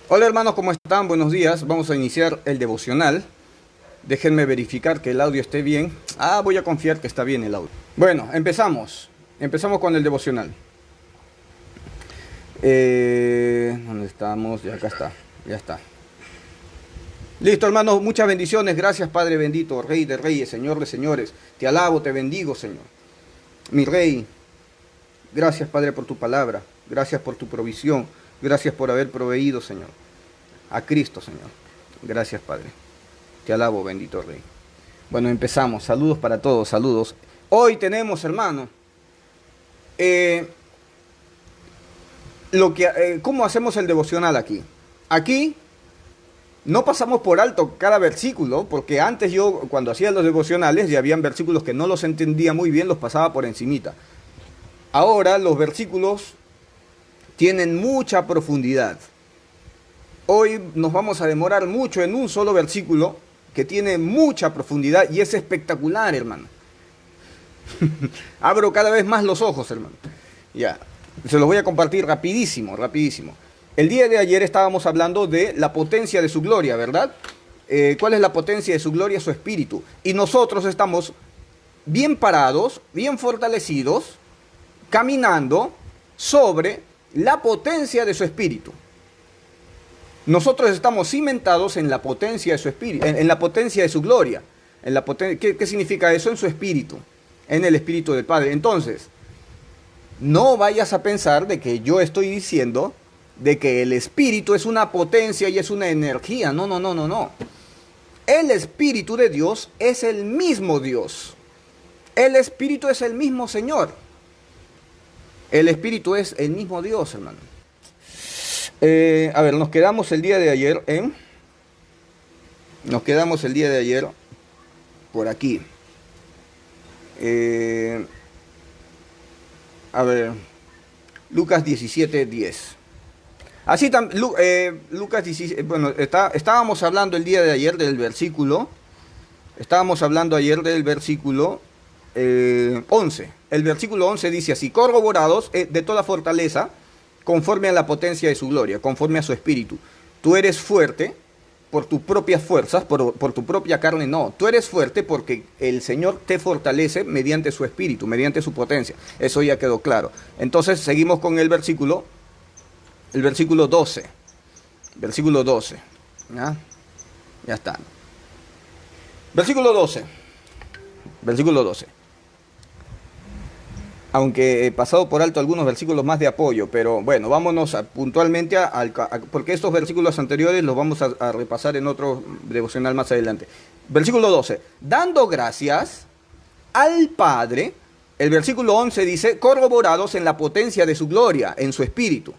Hola hermanos, ¿cómo están? Buenos días. Vamos a iniciar el devocional. Déjenme verificar que el audio esté bien. Voy a confiar que está bien el audio. Bueno, empezamos. Empezamos con el devocional. ¿Dónde estamos? Ya acá está. Ya está. Listo, hermanos. Muchas bendiciones. Gracias, Padre bendito, Rey de Reyes, Señor de Señores. Te alabo, te bendigo, Señor. Mi Rey, gracias, Padre, por tu palabra. Gracias por tu provisión. Gracias por haber proveído, Señor, a Cristo, Señor. Gracias, Padre. Te alabo, bendito Rey. Bueno, empezamos. Saludos para todos, saludos. Hoy tenemos, hermano, ¿cómo hacemos el devocional aquí? Aquí no pasamos por alto cada versículo, porque antes yo, cuando hacía los devocionales, ya habían versículos que no los entendía muy bien, los pasaba por encimita. Ahora los versículos tienen mucha profundidad. Hoy nos vamos a demorar mucho en un solo versículo que tiene mucha profundidad y es espectacular, hermano. Abro cada vez más los ojos, hermano. Ya, se los voy a compartir rapidísimo, rapidísimo. El día de ayer estábamos hablando de la potencia de su gloria, ¿verdad? ¿Cuál es la potencia de su gloria? Su espíritu. Y nosotros estamos bien parados, bien fortalecidos, caminando sobre la potencia de su espíritu. Nosotros estamos cimentados en la potencia de su espíritu, en la potencia de su gloria. ¿Qué significa eso? En su espíritu, en el espíritu del Padre. Entonces, no vayas a pensar de que yo estoy diciendo de que el espíritu es una potencia y es una energía. No, no, no, no, no. El espíritu de Dios es el mismo Dios. El espíritu es el mismo Señor. El espíritu es el mismo Dios, hermano. Nos quedamos el día de ayer por aquí. Lucas 17:10. Así Lucas 17, bueno, estábamos hablando el día de ayer del versículo. Estábamos hablando ayer del versículo 11. El versículo 11 dice así: corroborados de toda fortaleza, conforme a la potencia de su gloria, conforme a su espíritu. Tú eres fuerte por tus propias fuerzas, por tu propia carne, no. Tú eres fuerte porque el Señor te fortalece mediante su espíritu, mediante su potencia. Eso ya quedó claro. Entonces seguimos con el versículo 12. Versículo 12. ¿Ya? Ya está. Versículo 12. Versículo 12. Aunque he pasado por alto algunos versículos más de apoyo, pero bueno, vámonos puntualmente porque estos versículos anteriores los vamos a repasar en otro devocional más adelante. Versículo 12. Dando gracias al Padre, el versículo 11 dice, corroborados en la potencia de su gloria, en su espíritu.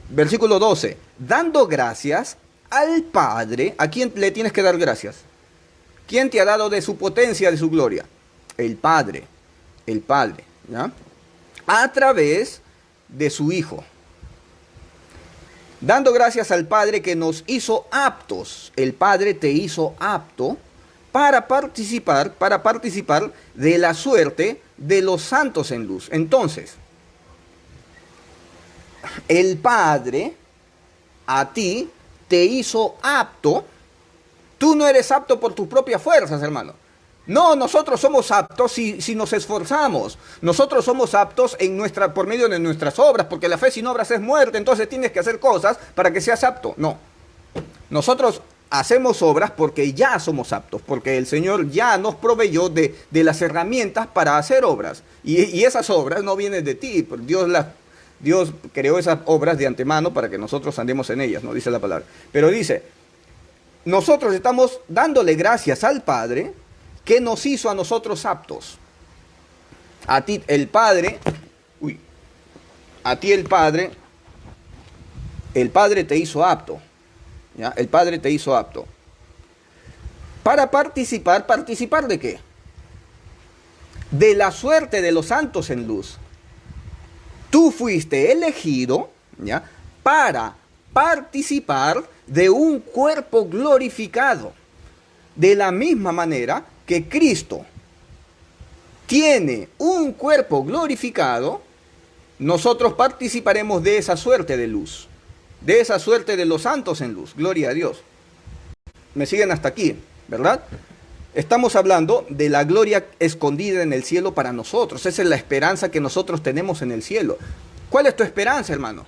Versículo 12. Dando gracias al Padre, ¿a quién le tienes que dar gracias? ¿Quién te ha dado de su potencia, de su gloria? El Padre. El Padre. ¿Ya? A través de su Hijo. Dando gracias al Padre que nos hizo aptos. El Padre te hizo apto para participar de la suerte de los santos en luz. Entonces, el Padre a ti te hizo apto. Tú no eres apto por tus propias fuerzas, hermano. No, nosotros somos aptos si nos esforzamos. Nosotros somos aptos por medio de nuestras obras, porque la fe sin obras es muerte. Entonces tienes que hacer cosas para que seas apto. No. Nosotros hacemos obras porque ya somos aptos, porque el Señor ya nos proveyó de las herramientas para hacer obras. Y esas obras no vienen de ti. Dios creó esas obras de antemano para que nosotros andemos en ellas, no dice la palabra. Pero dice, nosotros estamos dándole gracias al Padre que nos hizo a nosotros aptos. A ti el Padre te hizo apto. ¿Ya? El Padre te hizo apto. Para ¿participar de qué? De la suerte de los santos en luz. Tú fuiste elegido, ¿ya?, para participar de un cuerpo glorificado. De la misma manera que Cristo tiene un cuerpo glorificado, nosotros participaremos de esa suerte de luz. de esa suerte de los santos en luz. Gloria a Dios. Me siguen hasta aquí, ¿verdad? Estamos hablando de la gloria escondida en el cielo para nosotros. Esa es la esperanza que nosotros tenemos en el cielo. ¿Cuál es tu esperanza, hermano?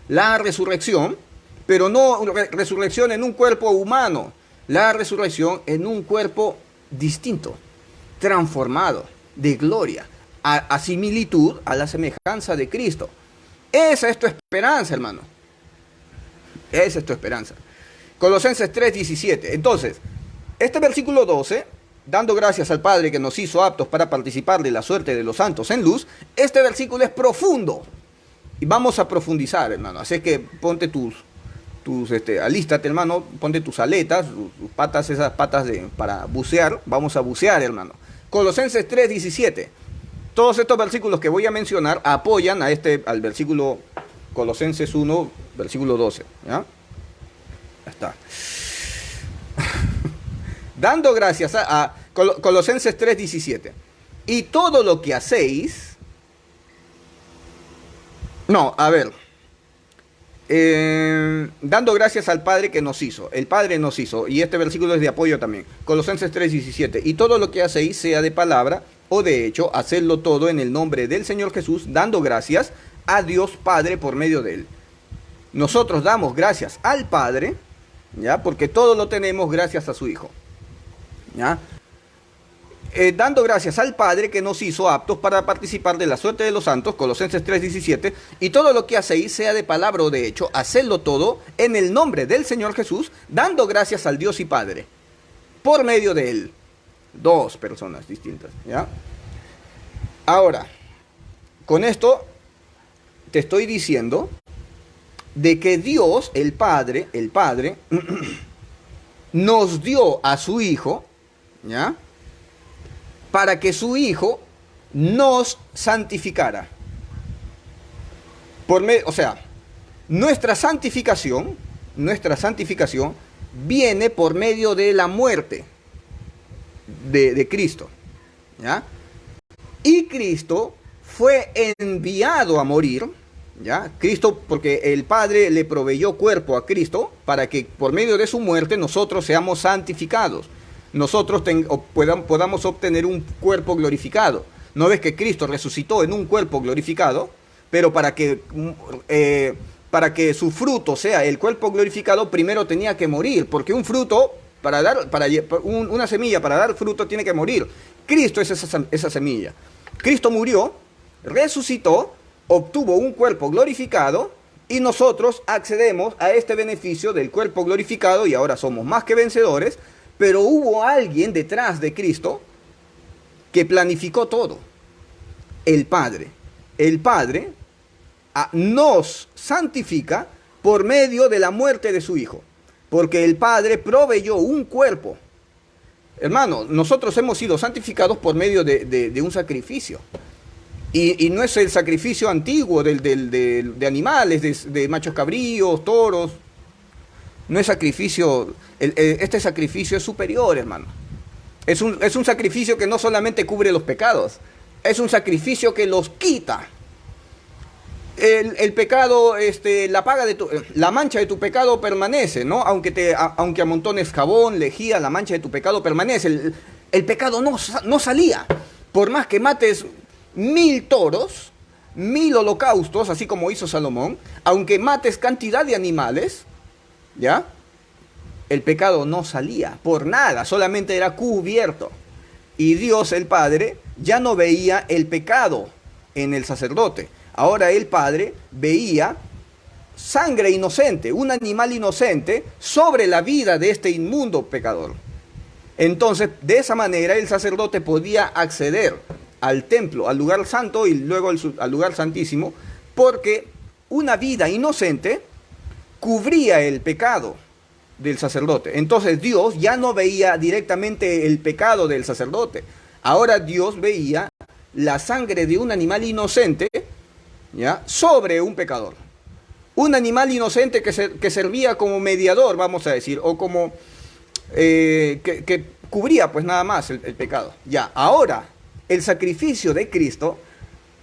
La resurrección, pero no resurrección en un cuerpo humano. La resurrección en un cuerpo distinto, transformado, de gloria, a similitud, a la semejanza de Cristo. Esa es tu esperanza, hermano. Esa es tu esperanza. Colosenses 3:17. Entonces, este versículo 12, dando gracias al Padre que nos hizo aptos para participar de la suerte de los santos en luz, este versículo es profundo. Y vamos a profundizar, hermano. Así que ponte alístate, hermano, ponte tus aletas, tus patas, esas patas para bucear. Vamos a bucear, hermano. Colosenses 3:17. Todos estos versículos que voy a mencionar apoyan al versículo Colosenses 1, versículo 12. ¿Ya? Ya está. Dando gracias a Colosenses 3:17. Y todo lo que hacéis... No, a ver. Dando gracias al Padre que nos hizo. El Padre nos hizo. Y este versículo es de apoyo también. Colosenses 3:17. Y todo lo que hacéis, sea de palabra o de hecho, hacedlo todo en el nombre del Señor Jesús, dando gracias a Dios Padre por medio de él. Nosotros damos gracias al Padre, ¿ya? Porque todo lo tenemos gracias a su Hijo, ¿ya? Dando gracias al Padre que nos hizo aptos para participar de la suerte de los santos, Colosenses 3:17, y todo lo que hacéis, sea de palabra o de hecho, hacedlo todo en el nombre del Señor Jesús, dando gracias al Dios y Padre, por medio de él. Dos personas distintas, ¿ya? Ahora, con esto te estoy diciendo de que Dios, el Padre, nos dio a su Hijo, ¿ya? Para que su Hijo nos santificara. O sea, nuestra santificación viene por medio de la muerte de Cristo, ¿ya? Y Cristo fue enviado a morir, ¿ya? Cristo, porque el Padre le proveyó cuerpo a Cristo para que por medio de su muerte nosotros seamos santificados. Nosotros podamos obtener un cuerpo glorificado. ¿No ves que Cristo resucitó en un cuerpo glorificado? Pero para que su fruto sea el cuerpo glorificado, primero tenía que morir, porque un fruto, una semilla para dar fruto tiene que morir. Cristo es esa semilla. Cristo murió, resucitó, obtuvo un cuerpo glorificado y nosotros accedemos a este beneficio del cuerpo glorificado y ahora somos más que vencedores. Pero hubo alguien detrás de Cristo que planificó todo. El Padre. El Padre nos santifica por medio de la muerte de su Hijo. Porque el Padre proveyó un cuerpo. Hermano, nosotros hemos sido santificados por medio de un sacrificio. Y no es el sacrificio antiguo de animales, de machos cabríos, toros. No es sacrificio, este sacrificio es superior, hermano. Es un sacrificio que no solamente cubre los pecados, es un sacrificio que los quita. El pecado, la mancha de tu pecado permanece, ¿no? Aunque amontones jabón, lejía, la mancha de tu pecado permanece. El pecado no salía. Por más que mates 1000 toros, 1000 holocaustos, así como hizo Salomón, aunque mates cantidad de animales, ¿ya? El pecado no salía por nada, solamente era cubierto. Y Dios, el Padre, ya no veía el pecado en el sacerdote. Ahora el Padre veía sangre inocente, un animal inocente, sobre la vida de este inmundo pecador. Entonces, de esa manera, el sacerdote podía acceder al templo, al lugar santo y luego al lugar santísimo, porque una vida inocente cubría el pecado del sacerdote. Entonces Dios ya no veía directamente el pecado del sacerdote. Ahora Dios veía la sangre de un animal inocente, ¿ya?, sobre un pecador. Un animal inocente que servía como mediador, vamos a decir, o como que cubría pues nada más el pecado. Ya, ahora el sacrificio de Cristo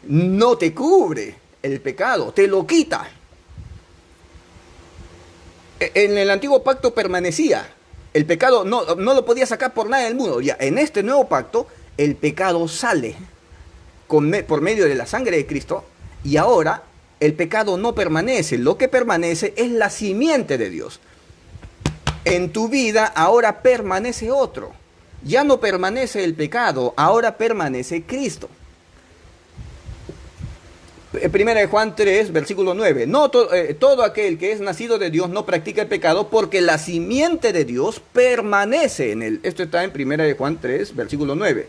no te cubre el pecado, te lo quita. En el antiguo pacto permanecía. El pecado no lo podía sacar por nada del mundo. Ya, en este nuevo pacto, el pecado sale por medio de la sangre de Cristo, y ahora el pecado no permanece. Lo que permanece es la simiente de Dios. En tu vida ahora permanece otro. Ya no permanece el pecado, ahora permanece Cristo. Primera de Juan 3, versículo 9. Todo aquel que es nacido de Dios no practica el pecado, porque la simiente de Dios permanece en él. Esto está en Primera de Juan 3, versículo 9.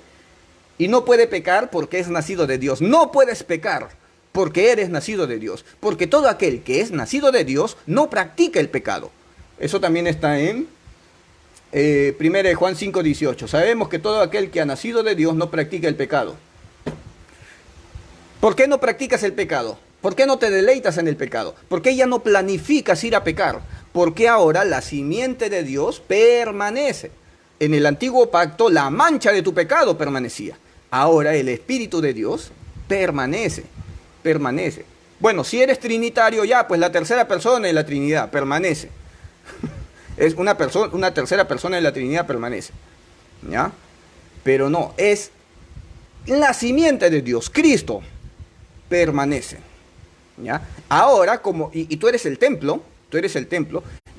Y no puede pecar porque es nacido de Dios. No puedes pecar porque eres nacido de Dios. Porque todo aquel que es nacido de Dios no practica el pecado. Eso también está en Primera de Juan 5, 18. Sabemos que todo aquel que ha nacido de Dios no practica el pecado. ¿Por qué no practicas el pecado? ¿Por qué no te deleitas en el pecado? ¿Por qué ya no planificas ir a pecar? Porque ahora la simiente de Dios permanece. En el antiguo pacto la mancha de tu pecado permanecía. Ahora el Espíritu de Dios permanece. Bueno, si eres trinitario ya, pues la tercera persona de la Trinidad permanece. Es una tercera persona de la Trinidad permanece. ¿Ya? Pero no, es la simiente de Dios, Cristo, permanece. ¿Ya? Ahora, y tú eres el templo,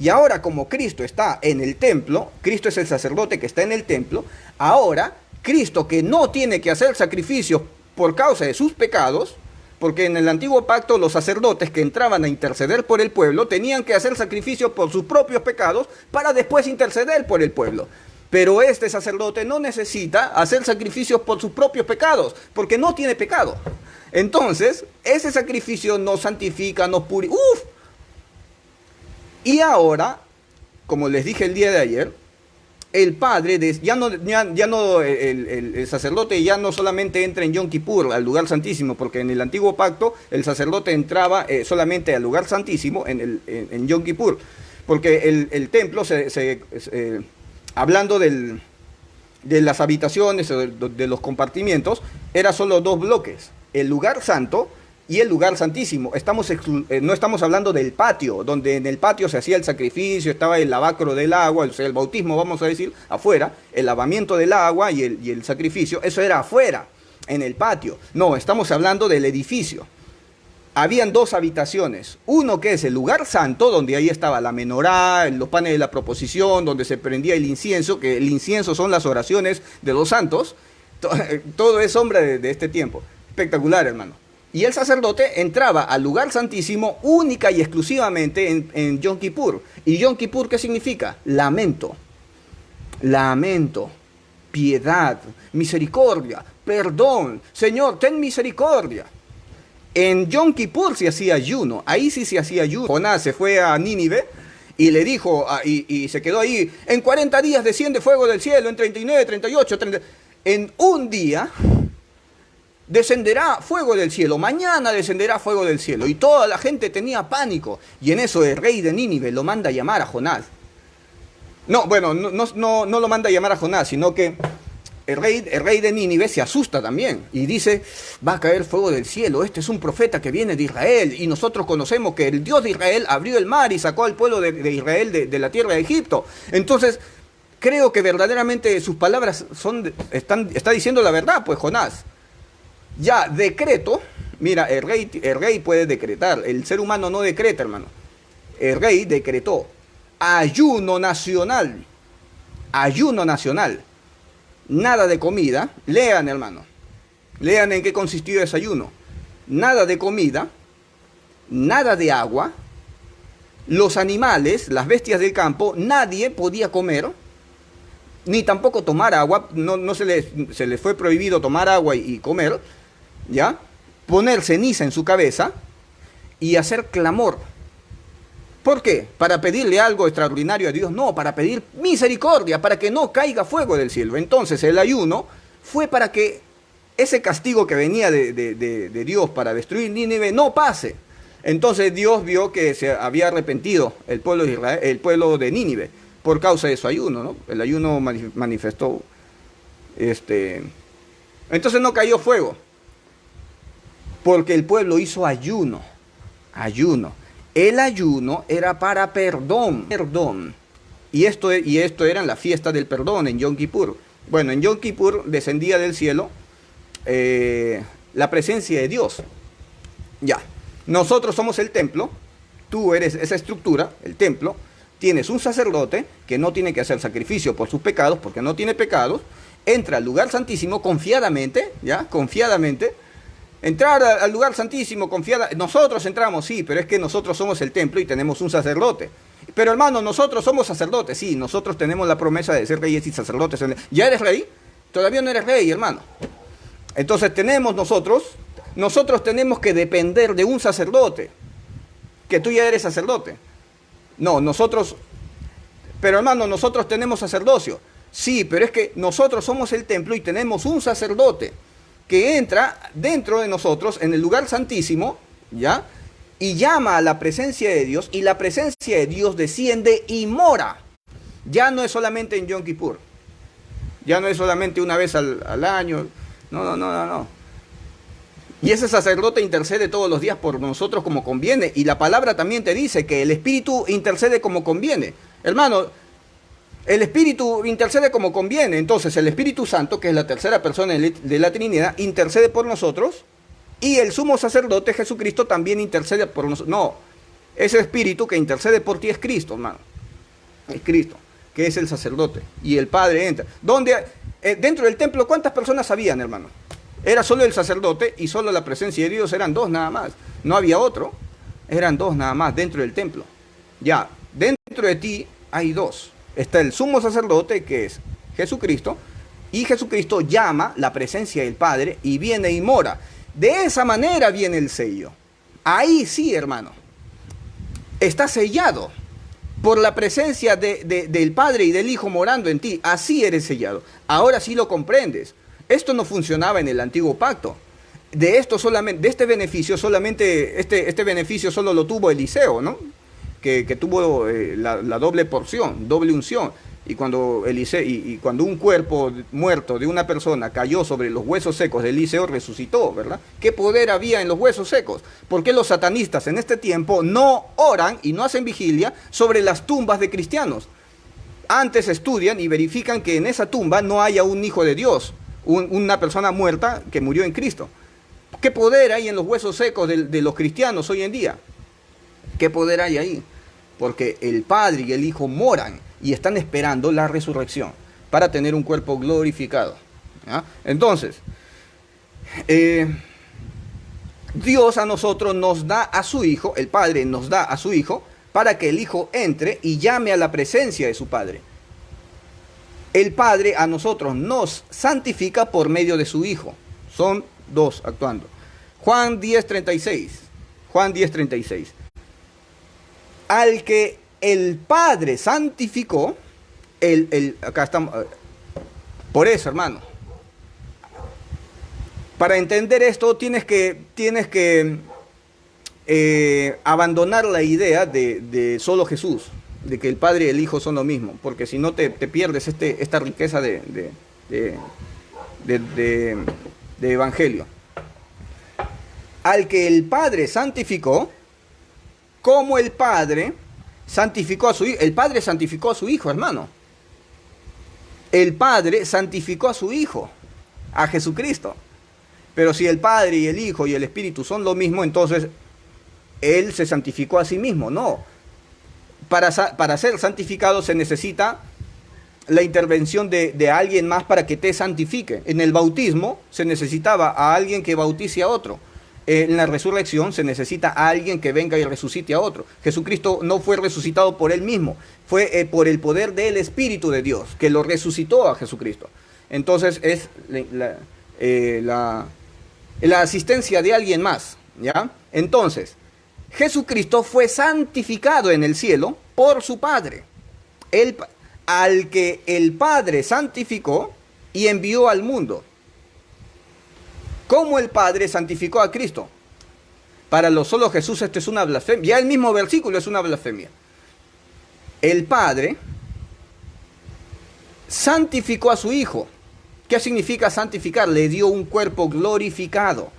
y ahora como Cristo está en el templo, Cristo es el sacerdote que está en el templo, ahora Cristo, que no tiene que hacer sacrificios por causa de sus pecados, porque en el antiguo pacto los sacerdotes que entraban a interceder por el pueblo tenían que hacer sacrificios por sus propios pecados para después interceder por el pueblo. Pero este sacerdote no necesita hacer sacrificios por sus propios pecados, porque no tiene pecado. Entonces, ese sacrificio nos santifica, nos purifica. Y ahora, como les dije el día de ayer, el padre, el sacerdote ya no solamente entra en Yom Kippur, al lugar santísimo, porque en el antiguo pacto el sacerdote entraba solamente al lugar santísimo en Yom Kippur, porque el templo, hablando de las habitaciones, de los compartimientos, era solo dos bloques, el lugar santo y el lugar santísimo. No estamos hablando del patio, donde en el patio se hacía el sacrificio, estaba el lavacro del agua, o sea, el bautismo, vamos a decir, afuera, el lavamiento del agua y el sacrificio, eso era afuera, en el patio. No, estamos hablando del edificio. Habían dos habitaciones, uno que es el lugar santo, donde ahí estaba la menorá, los panes de la proposición, donde se prendía el incienso, que el incienso son las oraciones de los santos. Todo es sombra de este tiempo. Espectacular, hermano. Y el sacerdote entraba al lugar santísimo única y exclusivamente en Yom Kippur. ¿Y Yom Kippur qué significa? Lamento, piedad, misericordia, perdón. Señor, ten misericordia. En Yom Kippur se hacía ayuno, ahí sí se hacía ayuno. Jonás se fue a Nínive y le dijo, y se quedó ahí, en 40 días desciende fuego del cielo, en 39, 38, 30. En un día descenderá fuego del cielo, mañana descenderá fuego del cielo. Y toda la gente tenía pánico. Y en eso el rey de Nínive lo manda a llamar a Jonás. No lo manda a llamar a Jonás, sino que el rey de Nínive se asusta también. Y dice, va a caer fuego del cielo, este es un profeta que viene de Israel. Y nosotros conocemos que el Dios de Israel abrió el mar y sacó al pueblo de Israel de la tierra de Egipto. Entonces, creo que verdaderamente sus palabras está diciendo la verdad, pues Jonás. Ya, decreto, mira, el rey puede decretar, el ser humano no decreta, hermano. El rey decretó ayuno nacional, nada de comida. Lean, hermano, lean en qué consistió ese ayuno. Nada de comida, nada de agua, los animales, las bestias del campo, nadie podía comer, ni tampoco tomar agua, no se les fue prohibido tomar agua y comer, ¿ya? Poner ceniza en su cabeza y hacer clamor. ¿Por qué? ¿Para pedirle algo extraordinario a Dios? No, para pedir misericordia, para que no caiga fuego del cielo. Entonces el ayuno fue para que ese castigo que venía de Dios para destruir Nínive no pase. Entonces Dios vio que se había arrepentido el pueblo de Israel, el pueblo de Nínive, por causa de su ayuno, ¿no? El ayuno manifestó, entonces no cayó fuego, porque el pueblo hizo ayuno. El ayuno era para perdón, perdón. Y esto era en la fiesta del perdón, en Yom Kippur. Bueno, en Yom Kippur descendía del cielo la presencia de Dios. Ya, nosotros somos el templo, tú eres esa estructura, el templo, tienes un sacerdote que no tiene que hacer sacrificio por sus pecados, porque no tiene pecados, entra al lugar santísimo confiadamente, ¿ya? Confiadamente. Entrar al lugar santísimo, confiada. Nosotros entramos, sí, pero es que nosotros somos el templo y tenemos un sacerdote. Pero hermano, nosotros somos sacerdotes, sí, nosotros tenemos la promesa de ser reyes y sacerdotes. ¿Ya eres rey? Todavía no eres rey, hermano. Entonces nosotros tenemos que depender de un sacerdote, que tú ya eres sacerdote. No, pero hermano, nosotros tenemos sacerdocio. Sí, pero es que nosotros somos el templo y tenemos un sacerdote que entra dentro de nosotros en el lugar santísimo, ¿ya? Y llama a la presencia de Dios, y la presencia de Dios desciende y mora. Ya no es solamente en Yom Kippur, ya no es solamente una vez al año, no. Y ese sacerdote intercede todos los días por nosotros como conviene, y la palabra también te dice que el Espíritu intercede como conviene. Hermano, el Espíritu intercede como conviene. Entonces el Espíritu Santo, que es la tercera persona de la Trinidad, intercede por nosotros, y el sumo sacerdote Jesucristo también intercede por nosotros. No, ese Espíritu que intercede por ti es Cristo, hermano. Es Cristo, que es el sacerdote, y el Padre entra. Dentro del templo, ¿cuántas personas habían, hermano? Era solo el sacerdote y solo la presencia de Dios, eran dos nada más. No había otro, eran dos nada más dentro del templo. Ya, dentro de ti hay dos. Está el sumo sacerdote, que es Jesucristo, y Jesucristo llama la presencia del Padre y viene y mora. De esa manera viene el sello. Ahí sí, hermano, está sellado por la presencia del Padre y del Hijo morando en ti. Así eres sellado. Ahora sí lo comprendes. Esto no funcionaba en el antiguo pacto. De este beneficio solamente, este beneficio solo lo tuvo Eliseo, ¿no? Que tuvo la doble porción, doble unción. Y cuando un cuerpo muerto de una persona cayó sobre los huesos secos de Eliseo, resucitó, ¿verdad? ¿Qué poder había en los huesos secos? ¿Por qué los satanistas en este tiempo no oran y no hacen vigilia sobre las tumbas de cristianos? Antes estudian y verifican que en esa tumba no haya un hijo de Dios, una persona muerta que murió en Cristo. ¿Qué poder hay en los huesos secos de los cristianos hoy en día? ¿Qué poder hay ahí? Porque el Padre y el Hijo moran y están esperando la resurrección para tener un cuerpo glorificado. ¿Ya? Entonces, Dios a nosotros nos da a su Hijo, el Padre nos da a su Hijo, para que el Hijo entre y llame a la presencia de su Padre. El Padre a nosotros nos santifica por medio de su Hijo. Son dos actuando. Juan 10:36. Juan 10:36. Al que el Padre santificó, acá estamos. Por eso, hermano, para entender esto tienes que abandonar la idea de solo Jesús, de que el Padre y el Hijo son lo mismo, porque si no te pierdes esta riqueza de evangelio. Al que el Padre santificó, como el Padre santificó a su Hijo. El Padre santificó a su Hijo, hermano. El Padre santificó a su Hijo, a Jesucristo. Pero si el Padre y el Hijo y el Espíritu son lo mismo, entonces Él se santificó a sí mismo. No. Para ser santificado se necesita la intervención de alguien más para que te santifique. En el bautismo se necesitaba a alguien que bautice a otro. En la resurrección se necesita a alguien que venga y resucite a otro. Jesucristo no fue resucitado por Él mismo, fue por el poder del Espíritu de Dios, que lo resucitó a Jesucristo. Entonces es la asistencia de alguien más, ¿ya? Entonces, Jesucristo fue santificado en el cielo por su Padre, al que el Padre santificó y envió al mundo. ¿Cómo el Padre santificó a Cristo? Para los solo Jesús esto es una blasfemia. Ya el mismo versículo es una blasfemia. El Padre santificó a su Hijo. ¿Qué significa santificar? Le dio un cuerpo glorificado.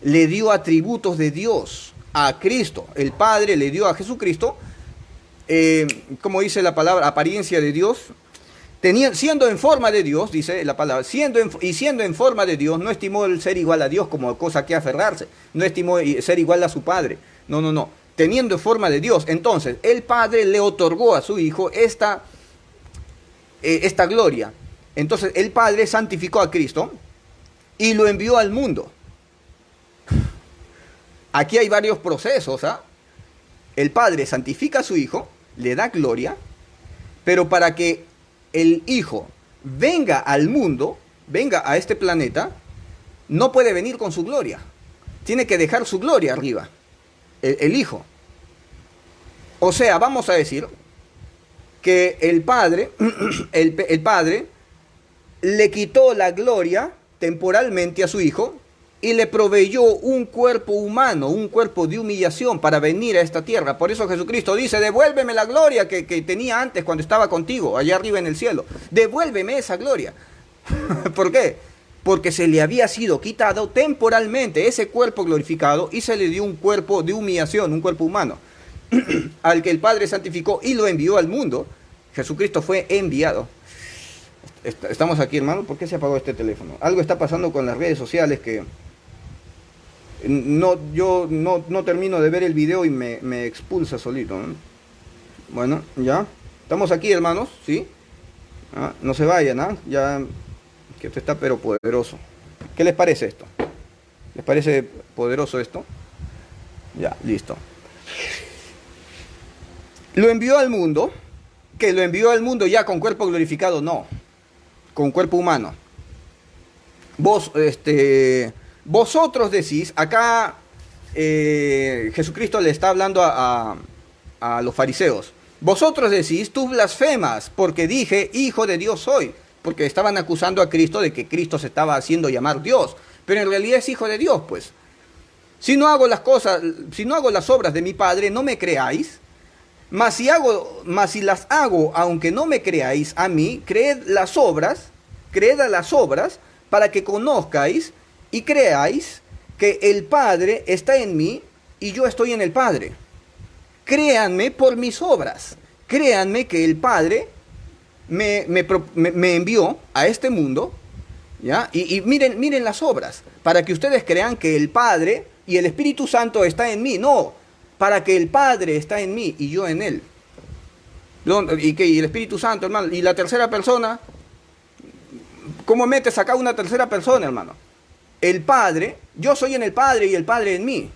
Le dio atributos de Dios. a Cristo. El Padre le dio a Jesucristo, como dice la palabra, apariencia de Dios. Siendo en forma de Dios, dice la palabra, siendo en forma de Dios, no estimó el ser igual a Dios como cosa que aferrarse, no estimó ser igual a su Padre, no, teniendo forma de Dios. Entonces, el Padre le otorgó a su Hijo esta gloria. Entonces, el Padre santificó a Cristo y lo envió al mundo. Aquí hay varios procesos, ¿ah? El Padre santifica a su Hijo, le da gloria, pero para que el Hijo venga al mundo, venga a este planeta, no puede venir con su gloria. Tiene que dejar su gloria arriba, el Hijo. O sea, vamos a decir que el Padre, el Padre le quitó la gloria temporalmente a su Hijo y le proveyó un cuerpo humano, un cuerpo de humillación para venir a esta tierra. Por eso Jesucristo dice, devuélveme la gloria que tenía antes cuando estaba contigo, allá arriba en el cielo. Devuélveme esa gloria. ¿Por qué? Porque se le había sido quitado temporalmente ese cuerpo glorificado y se le dio un cuerpo de humillación, un cuerpo humano, al que el Padre santificó y lo envió al mundo. Jesucristo fue enviado. Estamos aquí, hermano. ¿Por qué se apagó este teléfono? Algo está pasando con las redes sociales que... yo no termino de ver el video y me expulsa solito, ¿no? Bueno, ya. Estamos aquí, hermanos, ¿sí? No se vayan, ¿ah? Ya que esto está pero poderoso. ¿Qué les parece esto? ¿Les parece poderoso esto? Ya, listo. Lo envió al mundo, que lo envió al mundo ya con cuerpo glorificado, no. Con cuerpo humano. Vosotros decís, acá Jesucristo le está hablando a los fariseos. Vosotros decís, tú blasfemas, porque dije, hijo de Dios soy. Porque estaban acusando a Cristo de que Cristo se estaba haciendo llamar Dios. Pero en realidad es hijo de Dios, pues. Si no hago las obras de mi Padre, no me creáis. Mas si las hago, aunque no me creáis a mí, creed a las obras, para que conozcáis y creáis que el Padre está en mí y yo estoy en el Padre. Créanme por mis obras. Créanme que el Padre me envió a este mundo, ¿ya? Y miren las obras, para que ustedes crean que el Padre y el Espíritu Santo está en mí. No, para que el Padre está en mí y yo en él. Y el Espíritu Santo, hermano. Y la tercera persona, ¿cómo metes acá una tercera persona, hermano? El Padre, yo soy en el Padre y el Padre en mí.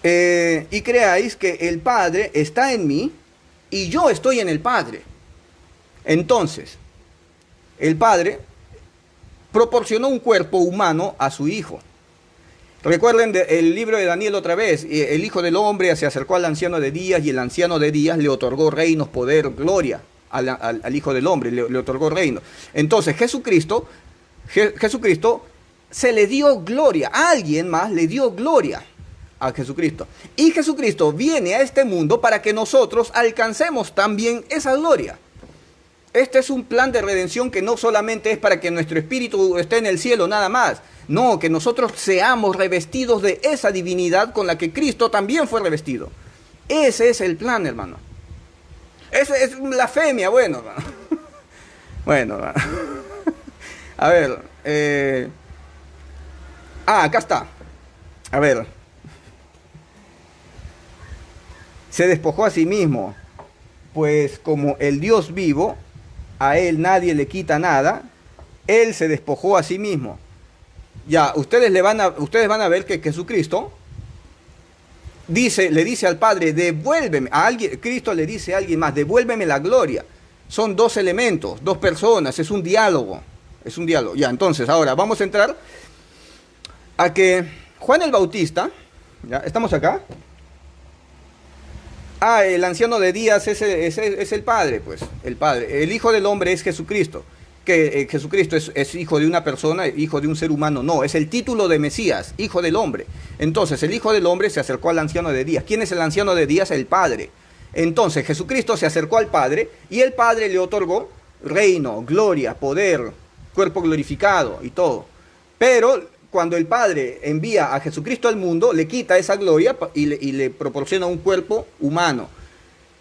Y creáis que el Padre está en mí y yo estoy en el Padre. Entonces, el Padre proporcionó un cuerpo humano a su Hijo. Recuerden el libro de Daniel otra vez. El Hijo del Hombre se acercó al anciano de días y el anciano de días le otorgó reinos, poder, gloria al Hijo del Hombre, le otorgó reinos. Entonces Jesucristo se le dio gloria, a alguien más le dio gloria a Jesucristo. Y Jesucristo viene a este mundo para que nosotros alcancemos también esa gloria. Este es un plan de redención que no solamente es para que nuestro espíritu esté en el cielo nada más. No, que nosotros seamos revestidos de esa divinidad con la que Cristo también fue revestido. Ese es el plan, hermano. Esa es blasfemia, bueno, hermano. Bueno, hermano. A ver. Acá está. A ver. Se despojó a sí mismo, pues como el Dios vivo, a él nadie le quita nada, él se despojó a sí mismo. Ya, ustedes van a ver que Jesucristo le dice al Padre, devuélveme, Cristo le dice a alguien más, devuélveme la gloria. Son dos elementos, dos personas, es un diálogo. Ya, entonces, ahora vamos a entrar a que Juan el Bautista, ¿ya? ¿Estamos acá? El anciano de días es el Padre, pues, el Padre. El Hijo del Hombre es Jesucristo. Que Jesucristo es hijo de una persona, hijo de un ser humano. No, es el título de Mesías, Hijo del Hombre. Entonces, el Hijo del Hombre se acercó al anciano de días. ¿Quién es el anciano de días? El Padre. Entonces, Jesucristo se acercó al Padre y el Padre le otorgó reino, gloria, poder, cuerpo glorificado y todo. Pero cuando el Padre envía a Jesucristo al mundo, le quita esa gloria y le proporciona un cuerpo humano.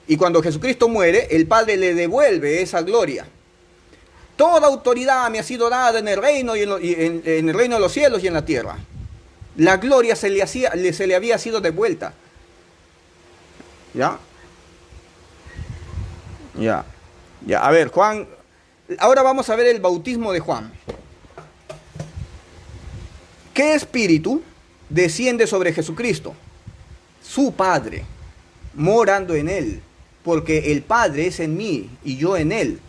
Y cuando Jesucristo muere, el Padre le devuelve esa gloria. Toda autoridad me ha sido dada en el reino en el reino de los cielos y en la tierra. La gloria se le había sido devuelta. ¿Ya? Ya. Ya. A ver, Juan. Ahora vamos a ver el bautismo de Juan. ¿Qué espíritu desciende sobre Jesucristo? Su Padre, morando en él, porque el Padre es en mí y yo en él.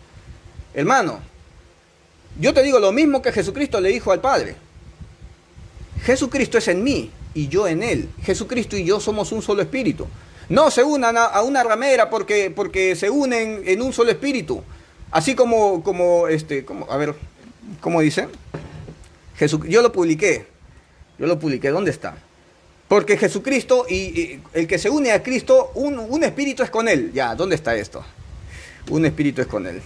Hermano, yo te digo lo mismo que Jesucristo le dijo al Padre. Jesucristo es en mí y yo en él. Jesucristo y yo somos un solo espíritu. No se unan a una ramera porque se unen en un solo espíritu. Así como a ver, ¿cómo dice? Yo lo publiqué, ¿dónde está? Porque Jesucristo y el que se une a Cristo, un espíritu es con él. Ya, ¿dónde está esto? Un espíritu es con él.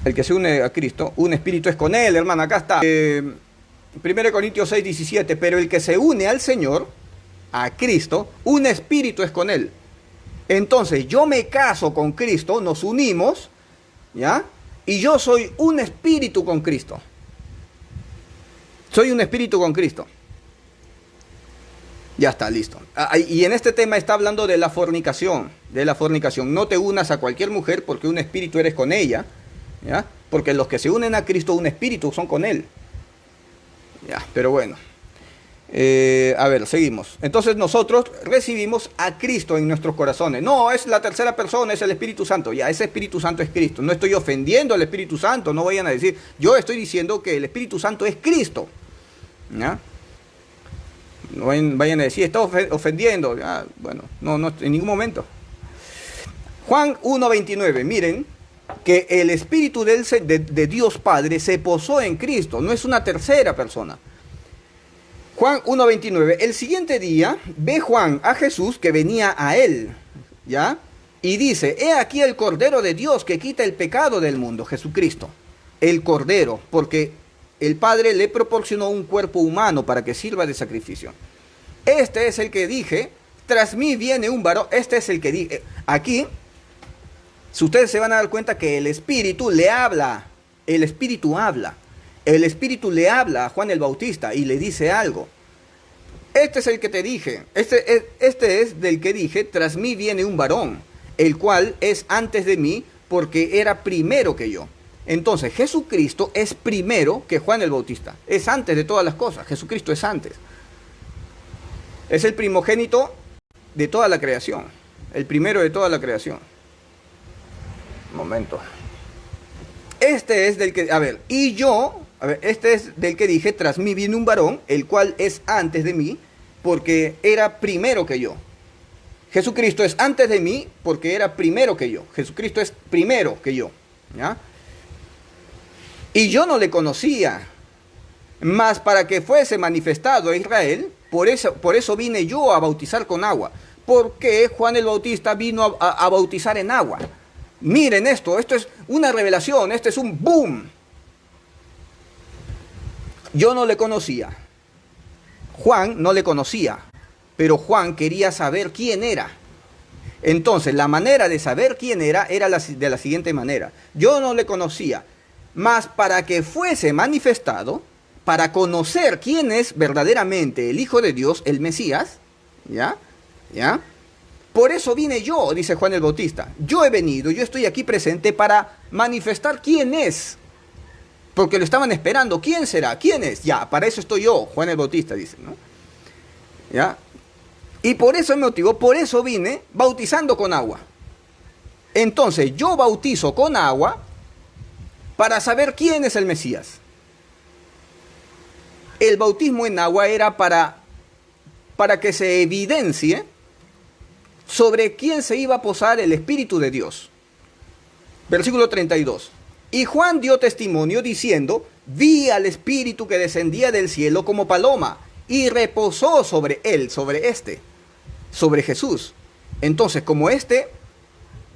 El que se une a Cristo, un espíritu es con él, hermano, acá está. 1 Corintios 6, 17, pero el que se une al Señor, a Cristo, un espíritu es con él. Entonces, yo me caso con Cristo, nos unimos, ¿ya? Y yo soy un espíritu con Cristo. Soy un espíritu con Cristo. Ya está, listo. Y en este tema está hablando de la fornicación, No te unas a cualquier mujer porque un espíritu eres con ella, ¿ya? Porque los que se unen a Cristo, un espíritu, son con él. Ya, pero bueno. A ver, seguimos. Entonces nosotros recibimos a Cristo en nuestros corazones. No, es la tercera persona, es el Espíritu Santo. Ya, ese Espíritu Santo es Cristo. No estoy ofendiendo al Espíritu Santo, no vayan a decir. Yo estoy diciendo que el Espíritu Santo es Cristo. ¿Ya? No vayan a decir, está ofendiendo. Ya, bueno, no, en ningún momento. Juan 1:29, miren que el Espíritu de Dios Padre se posó en Cristo, no es una tercera persona. Juan 1:29, el siguiente día ve Juan a Jesús que venía a él, ¿ya? Y dice, he aquí el Cordero de Dios que quita el pecado del mundo, Jesucristo, el Cordero, porque el Padre le proporcionó un cuerpo humano para que sirva de sacrificio. Este es el que dije, tras mí viene un varón, este es el que dije, aquí, si ustedes se van a dar cuenta que el Espíritu le habla, el Espíritu le habla a Juan el Bautista y le dice algo. Este es el que te dije, este es del que dije, tras mí viene un varón, el cual es antes de mí porque era primero que yo. Entonces Jesucristo es primero que Juan el Bautista, es antes de todas las cosas, Jesucristo es antes. Es el primogénito de toda la creación, el primero de toda la creación. Un momento. Este es del que, este es del que dije, tras mí viene un varón, el cual es antes de mí, porque era primero que yo. Jesucristo es antes de mí, porque era primero que yo. Jesucristo es primero que yo, ¿ya? Y yo no le conocía, mas para que fuese manifestado a Israel, por eso vine yo a bautizar con agua. Porque Juan el Bautista vino a bautizar en agua. Miren esto es una revelación, este es un boom. Yo no le conocía. Juan no le conocía, pero Juan quería saber quién era. Entonces, la manera de saber quién era de la siguiente manera. Yo no le conocía, mas para que fuese manifestado, para conocer quién es verdaderamente el Hijo de Dios, el Mesías, ¿ya? Por eso vine yo, dice Juan el Bautista. Yo he venido, yo estoy aquí presente para manifestar quién es. Porque lo estaban esperando. ¿Quién será? ¿Quién es? Ya, para eso estoy yo, Juan el Bautista, dice, ¿no? ¿Ya? Y por eso me motivó, por eso vine bautizando con agua. Entonces, yo bautizo con agua para saber quién es el Mesías. El bautismo en agua era para que se evidencie sobre quién se iba a posar el Espíritu de Dios. Versículo 32. Y Juan dio testimonio diciendo, vi al Espíritu que descendía del cielo como paloma y reposó sobre él, sobre Jesús. Entonces, como el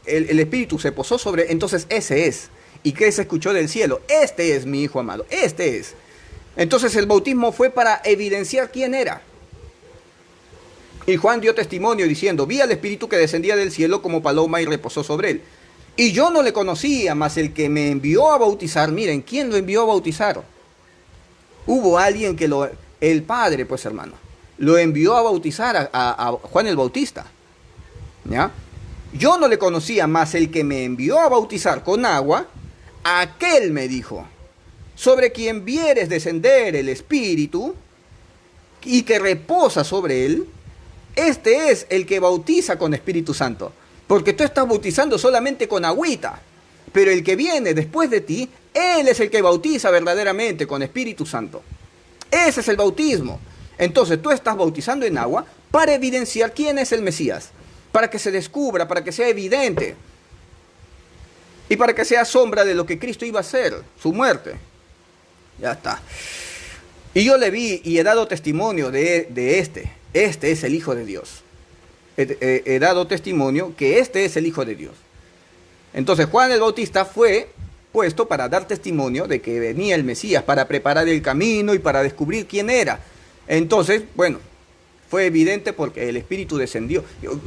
Espíritu se posó sobre, entonces ese es. ¿Y qué se escuchó del cielo? Este es mi Hijo amado, este es. Entonces el bautismo fue para evidenciar quién era. Y Juan dio testimonio diciendo, vi al Espíritu que descendía del cielo como paloma y reposó sobre él. Y yo no le conocía, mas el que me envió a bautizar, miren, ¿quién lo envió a bautizar? Hubo alguien que el Padre, pues hermano, lo envió a bautizar a Juan el Bautista. ¿Ya? Yo no le conocía, mas el que me envió a bautizar con agua, aquel me dijo, sobre quien vieres descender el Espíritu y que reposa sobre él, este es el que bautiza con Espíritu Santo. Porque tú estás bautizando solamente con agüita. Pero el que viene después de ti, él es el que bautiza verdaderamente con Espíritu Santo. Ese es el bautismo. Entonces tú estás bautizando en agua para evidenciar quién es el Mesías. Para que se descubra, para que sea evidente. Y para que sea sombra de lo que Cristo iba a hacer, su muerte. Ya está. Y yo le vi y he dado testimonio de este. Este es el Hijo de Dios. He dado testimonio que este es el Hijo de Dios. Entonces Juan el Bautista fue puesto para dar testimonio de que venía el Mesías, para preparar el camino y para descubrir quién era. Entonces, bueno, fue evidente porque el Espíritu descendió.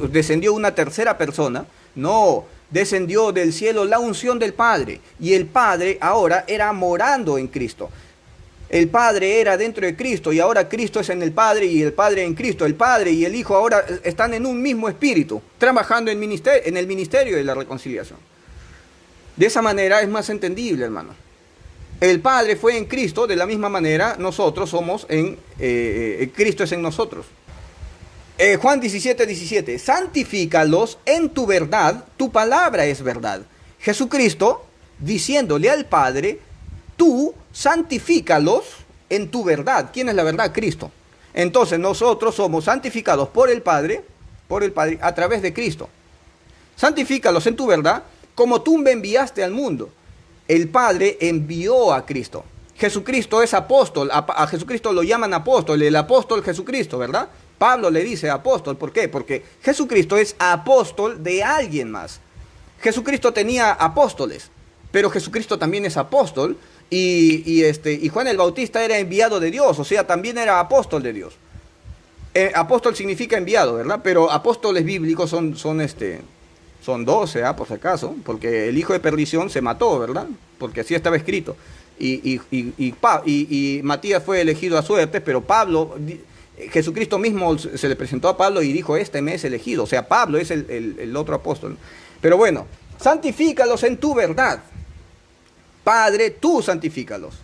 Descendió una tercera persona. No, descendió del cielo la unción del Padre. Y el Padre ahora era morando en Cristo. El Padre era dentro de Cristo y ahora Cristo es en el Padre y el Padre en Cristo. El Padre y el Hijo ahora están en un mismo espíritu, trabajando en el ministerio de la reconciliación. De esa manera es más entendible, hermano. El Padre fue en Cristo, de la misma manera nosotros somos Cristo es en nosotros. Juan 17:17, santifícalos en tu verdad, tu palabra es verdad. Jesucristo diciéndole al Padre, tú santifícalos en tu verdad. ¿Quién es la verdad? Cristo. Entonces nosotros somos santificados por el Padre a través de Cristo. Santifícalos en tu verdad, como tú me enviaste al mundo. El Padre envió a Cristo. Jesucristo es apóstol, a Jesucristo lo llaman apóstol, el apóstol Jesucristo, ¿verdad? Pablo le dice apóstol, ¿por qué? Porque Jesucristo es apóstol de alguien más. Jesucristo tenía apóstoles, pero Jesucristo también es apóstol. Y Juan el Bautista era enviado de Dios, o sea, también era apóstol de Dios. Apóstol significa enviado, ¿verdad? Pero apóstoles bíblicos son 12, por si acaso, porque el hijo de perdición se mató, ¿verdad? Porque así estaba escrito. Y Matías fue elegido a suerte, pero Pablo, Jesucristo mismo se le presentó a Pablo y dijo, este me es elegido. O sea, Pablo es el otro apóstol. Pero bueno, santifícalos en tu verdad. Padre, tú santifícalos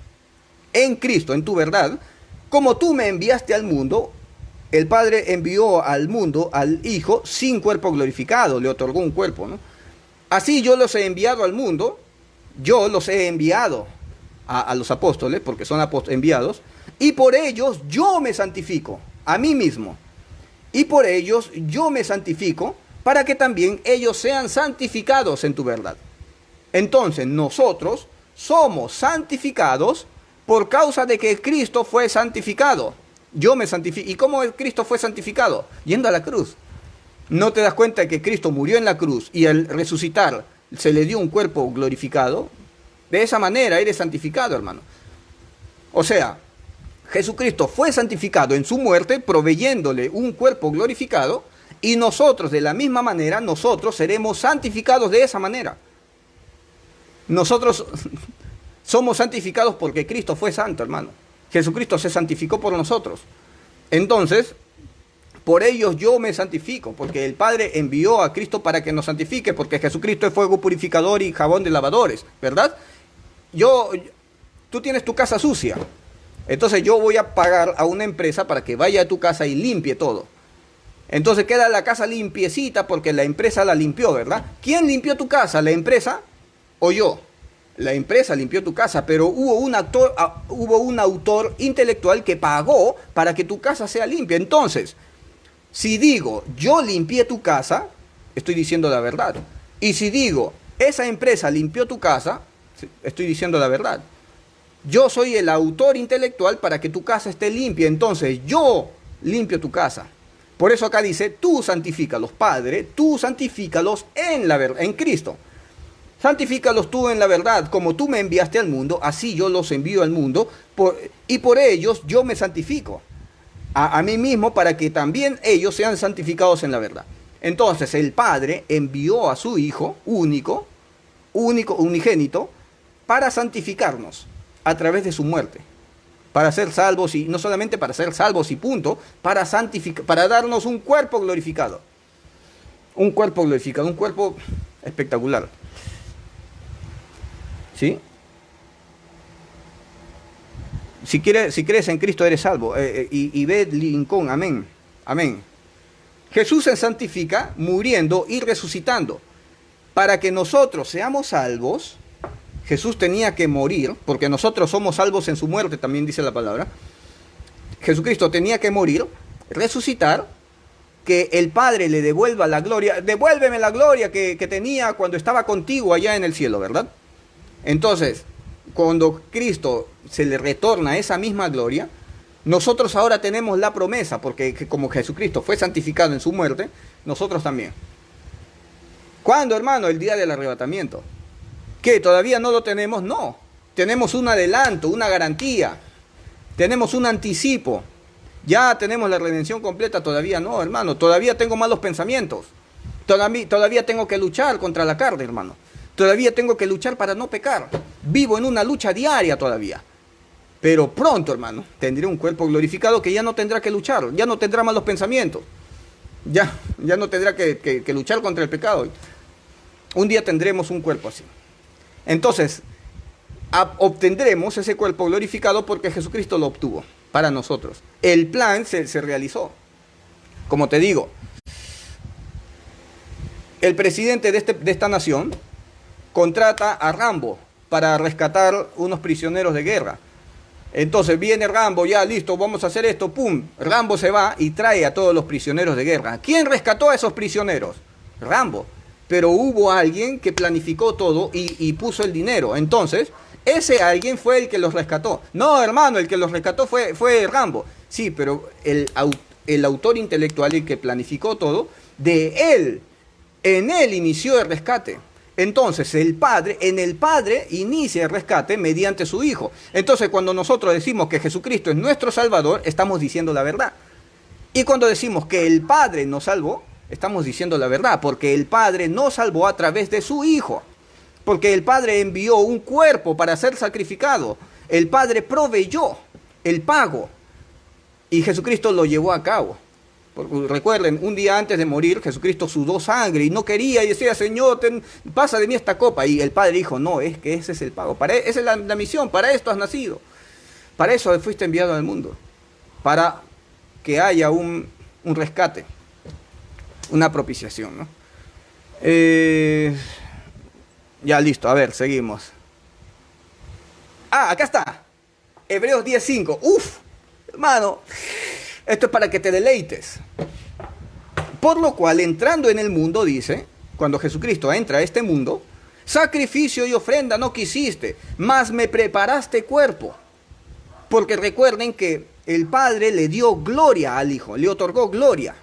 en Cristo, en tu verdad, como tú me enviaste al mundo. El Padre envió al mundo al Hijo sin cuerpo glorificado, le otorgó un cuerpo, ¿no? Así yo los he enviado al mundo, yo los he enviado a los apóstoles, porque son enviados, y por ellos yo me santifico, a mí mismo, y por ellos yo me santifico, para que también ellos sean santificados en tu verdad. Entonces nosotros somos santificados por causa de que Cristo fue santificado. Yo me santifico. ¿Y cómo Cristo fue santificado? Yendo a la cruz. ¿No te das cuenta de que Cristo murió en la cruz y al resucitar se le dio un cuerpo glorificado? De esa manera eres santificado, hermano. O sea, Jesucristo fue santificado en su muerte, proveyéndole un cuerpo glorificado, y nosotros, de la misma manera, nosotros seremos santificados de esa manera. Nosotros somos santificados porque Cristo fue santo, hermano. Jesucristo se santificó por nosotros. Entonces, por ellos yo me santifico, porque el Padre envió a Cristo para que nos santifique, porque Jesucristo es fuego purificador y jabón de lavadores, ¿verdad? Tú tienes tu casa sucia, entonces yo voy a pagar a una empresa para que vaya a tu casa y limpie todo. Entonces queda la casa limpiecita porque la empresa la limpió, ¿verdad? ¿Quién limpió tu casa? ¿La empresa o yo? La empresa limpió tu casa, pero hubo un autor intelectual que pagó para que tu casa sea limpia. Entonces, si digo, yo limpié tu casa, estoy diciendo la verdad. Y si digo, esa empresa limpió tu casa, estoy diciendo la verdad. Yo soy el autor intelectual para que tu casa esté limpia. Entonces, yo limpio tu casa. Por eso acá dice, tú santifícalos, Padre, tú santifícalos en la verdad, en Cristo. Santifícalos tú en la verdad, como tú me enviaste al mundo, así yo los envío al mundo, y por ellos yo me santifico a mí mismo para que también ellos sean santificados en la verdad. Entonces el Padre envió a su Hijo único, unigénito, para santificarnos a través de su muerte, para ser salvos, y no solamente para ser salvos y punto, para santificar, para darnos un cuerpo glorificado. Un cuerpo glorificado, un cuerpo espectacular. ¿Sí? Si crees en Cristo eres salvo. Y ve Lincoln, amén. Amén. Jesús se santifica muriendo y resucitando. Para que nosotros seamos salvos, Jesús tenía que morir, porque nosotros somos salvos en su muerte, también dice la palabra. Jesucristo tenía que morir, resucitar, que el Padre le devuelva la gloria. Devuélveme la gloria que tenía cuando estaba contigo allá en el cielo, ¿verdad? Entonces, cuando Cristo se le retorna esa misma gloria, nosotros ahora tenemos la promesa, porque como Jesucristo fue santificado en su muerte, nosotros también. ¿Cuándo, hermano? El día del arrebatamiento. ¿Qué? ¿Todavía no lo tenemos? No. Tenemos un adelanto, una garantía. Tenemos un anticipo. ¿Ya tenemos la redención completa? Todavía no, hermano. Todavía tengo malos pensamientos. Todavía tengo que luchar contra la carne, hermano. Todavía tengo que luchar para no pecar. Vivo en una lucha diaria todavía. Pero pronto, hermano, tendré un cuerpo glorificado que ya no tendrá que luchar. Ya no tendrá malos pensamientos. Ya no tendrá que luchar contra el pecado. Un día tendremos un cuerpo así. Entonces, obtendremos ese cuerpo glorificado porque Jesucristo lo obtuvo para nosotros. El plan se realizó. Como te digo, el presidente de esta nación contrata a Rambo para rescatar unos prisioneros de guerra. Entonces viene Rambo, ya listo, vamos a hacer esto, pum. Rambo se va y trae a todos los prisioneros de guerra. ¿Quién rescató a esos prisioneros? Rambo. Pero hubo alguien que planificó todo y puso el dinero. Entonces, ese alguien fue el que los rescató. No, hermano, el que los rescató fue Rambo. Sí, pero el autor intelectual, el que planificó todo, en él inició el rescate. Entonces, en el Padre inicia el rescate mediante su Hijo. Entonces, cuando nosotros decimos que Jesucristo es nuestro Salvador, estamos diciendo la verdad. Y cuando decimos que el Padre nos salvó, estamos diciendo la verdad, porque el Padre nos salvó a través de su Hijo. Porque el Padre envió un cuerpo para ser sacrificado. El Padre proveyó el pago. Y Jesucristo lo llevó a cabo. Recuerden, un día antes de morir, Jesucristo sudó sangre y no quería y decía, Señor, pasa de mí esta copa. Y el Padre dijo, no, es que ese es el pago. Esa es la misión, para esto has nacido. Para eso fuiste enviado al mundo. Para que haya un rescate, una propiciación, ¿no? Ya listo, a ver, seguimos. Acá está. Hebreos 10:5. Uf, hermano. Esto es para que te deleites. Por lo cual, entrando en el mundo, dice, cuando Jesucristo entra a este mundo, sacrificio y ofrenda no quisiste, mas me preparaste cuerpo. Porque recuerden que el Padre le dio gloria al Hijo, le otorgó gloria.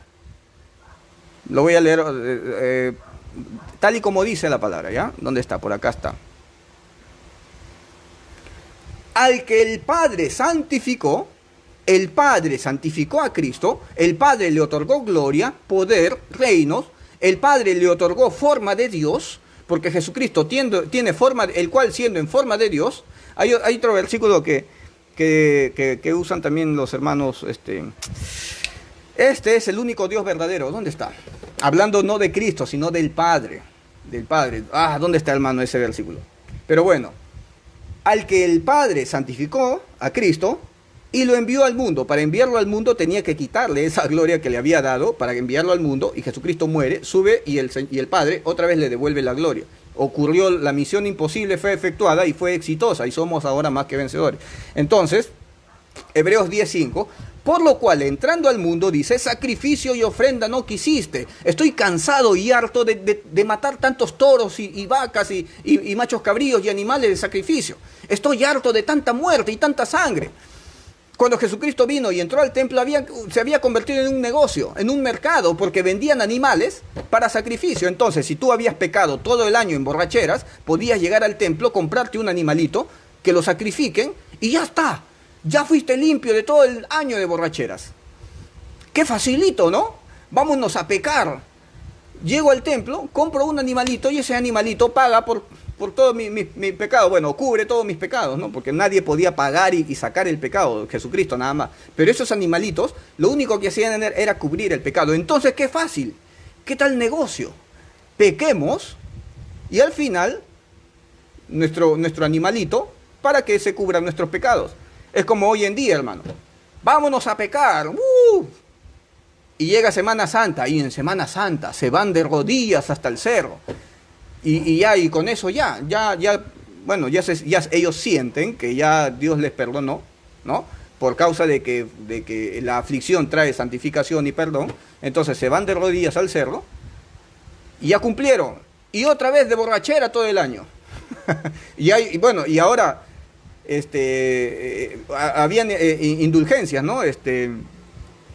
Lo voy a leer tal y como dice la palabra, ¿ya? ¿Dónde está? Por acá está. Al que el Padre santificó, el Padre santificó a Cristo, el Padre le otorgó gloria, poder, reinos, el Padre le otorgó forma de Dios, porque Jesucristo tiene forma, el cual siendo en forma de Dios, hay otro versículo que usan también los hermanos, este es el único Dios verdadero, ¿dónde está? Hablando no de Cristo, sino del Padre, ¿dónde está, hermano, ese versículo? Pero bueno, al que el Padre santificó a Cristo, y lo envió al mundo. Para enviarlo al mundo tenía que quitarle esa gloria que le había dado para enviarlo al mundo. Y Jesucristo muere, sube y el Padre otra vez le devuelve la gloria. Ocurrió, la misión imposible fue efectuada y fue exitosa. Y somos ahora más que vencedores. Entonces, Hebreos 10:5. Por lo cual, entrando al mundo, dice, sacrificio y ofrenda no quisiste. Estoy cansado y harto de matar tantos toros y vacas y machos cabríos y animales de sacrificio. Estoy harto de tanta muerte y tanta sangre. Cuando Jesucristo vino y entró al templo, se había convertido en un negocio, en un mercado, porque vendían animales para sacrificio. Entonces, si tú habías pecado todo el año en borracheras, podías llegar al templo, comprarte un animalito, que lo sacrifiquen, y ya está. Ya fuiste limpio de todo el año de borracheras. Qué facilito, ¿no? Vámonos a pecar. Llego al templo, compro un animalito, y ese animalito paga por todo mi pecado. Bueno, cubre todos mis pecados, ¿no? Porque nadie podía pagar y sacar el pecado, Jesucristo nada más. Pero esos animalitos, lo único que hacían era cubrir el pecado. Entonces, qué fácil, qué tal negocio. Pequemos y al final, nuestro animalito, para que se cubran nuestros pecados. Es como hoy en día, hermano. Vámonos a pecar. Y llega Semana Santa, y en Semana Santa se van de rodillas hasta el cerro. Y con eso bueno, ya ellos sienten que ya Dios les perdonó, ¿no? Por causa de que la aflicción trae santificación y perdón. Entonces se van de rodillas al cerro y ya cumplieron. Y otra vez de borrachera todo el año. y ahora habían indulgencias, ¿no?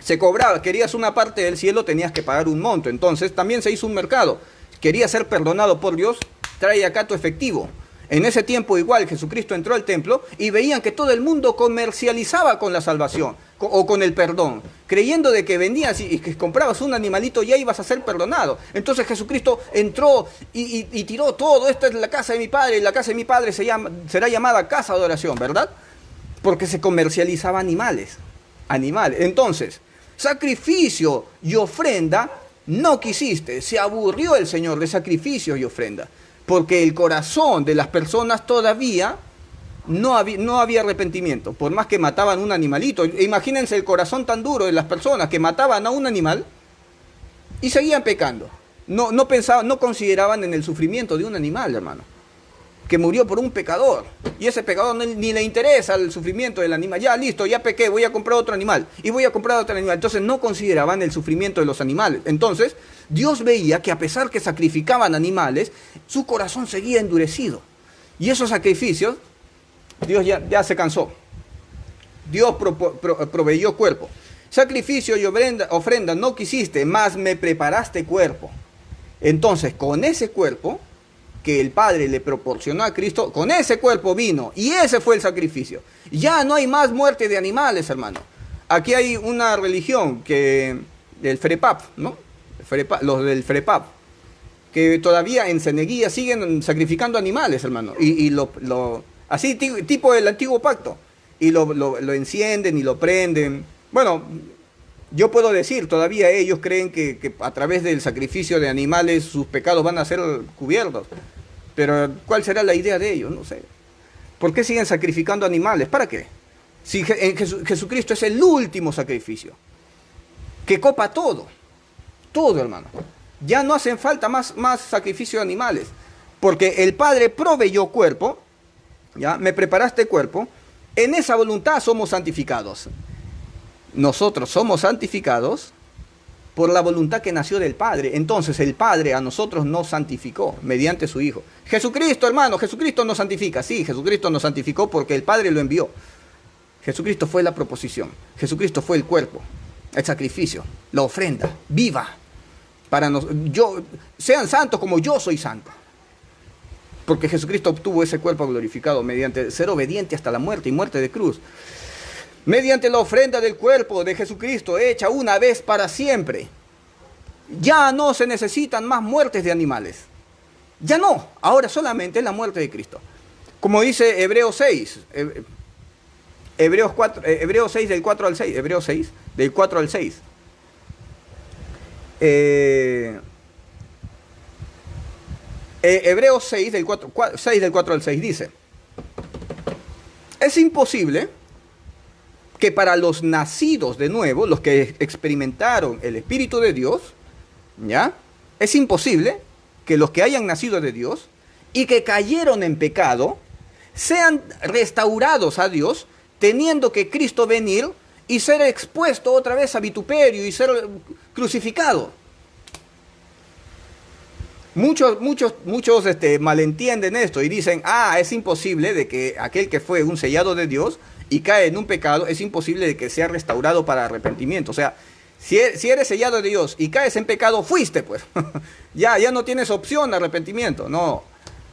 Se cobraba, querías una parte del cielo, tenías que pagar un monto. Entonces también se hizo un mercado. Querías ser perdonado por Dios, trae acá tu efectivo. En ese tiempo igual Jesucristo entró al templo y veían que todo el mundo comercializaba con la salvación o con el perdón, creyendo de que vendías y que comprabas un animalito ya ibas a ser perdonado. Entonces Jesucristo entró y tiró todo. Esta es la casa de mi Padre, y la casa de mi Padre será llamada casa de oración, ¿verdad? Porque se comercializaba animales. Entonces, sacrificio y ofrenda no quisiste. Se aburrió el Señor de sacrificio y ofrenda, porque el corazón de las personas todavía no había arrepentimiento, por más que mataban un animalito. Imagínense el corazón tan duro de las personas que mataban a un animal y seguían pecando. No pensaban, no consideraban en el sufrimiento de un animal, hermano, que murió por un pecador, y ese pecador ni le interesa el sufrimiento del animal. Ya listo, ya pequé, voy a comprar otro animal, y voy a comprar otro animal. Entonces no consideraban el sufrimiento de los animales. Entonces Dios veía que a pesar que sacrificaban animales, su corazón seguía endurecido, y esos sacrificios, Dios ya se cansó. Dios proveyó cuerpo. Sacrificio y ofrenda no quisiste, mas me preparaste cuerpo. Entonces con ese cuerpo que el Padre le proporcionó a Cristo, con ese cuerpo vino, y ese fue el sacrificio. Ya no hay más muerte de animales, hermano. Aquí hay una religión del FREPAP, ¿no? Los del FREPAP, que todavía en Ceneguía siguen sacrificando animales, hermano, así tipo del antiguo pacto, y lo encienden y lo prenden. Bueno, yo puedo decir, todavía ellos creen que a través del sacrificio de animales sus pecados van a ser cubiertos. Pero ¿cuál será la idea de ellos? No sé. ¿Por qué siguen sacrificando animales? ¿Para qué? Si Jesucristo es el último sacrificio, que copa todo, hermano. Ya no hacen falta más sacrificio de animales, porque el Padre proveyó cuerpo, ¿ya? Me preparaste cuerpo, en esa voluntad somos santificados. Nosotros somos santificados por la voluntad que nació del Padre. Entonces el Padre a nosotros nos santificó mediante su Hijo. Jesucristo, hermano, Jesucristo nos santifica. Sí, Jesucristo nos santificó porque el Padre lo envió. Jesucristo fue la proposición. Jesucristo fue el cuerpo, el sacrificio, la ofrenda viva. Sean santos como yo soy santo. Porque Jesucristo obtuvo ese cuerpo glorificado mediante ser obediente hasta la muerte y muerte de cruz. Mediante la ofrenda del cuerpo de Jesucristo hecha una vez para siempre. Ya no se necesitan más muertes de animales. Ya no, ahora solamente la muerte de Cristo. Como dice Hebreos 6, Hebreos 6 del 4 al 6, Hebreos 6 del 4 al 6. Hebreos 6 del 4 al 6 dice: es imposible que para los nacidos de nuevo, los que experimentaron el Espíritu de Dios, ¿ya? Es imposible que los que hayan nacido de Dios y que cayeron en pecado sean restaurados a Dios, teniendo que Cristo venir y ser expuesto otra vez a vituperio y ser crucificado. Muchos malentienden esto y dicen, es imposible de que aquel que fue un sellado de Dios y cae en un pecado, es imposible de que sea restaurado para arrepentimiento. O sea, si eres sellado de Dios y caes en pecado, fuiste pues. Ya no tienes opción de arrepentimiento. No,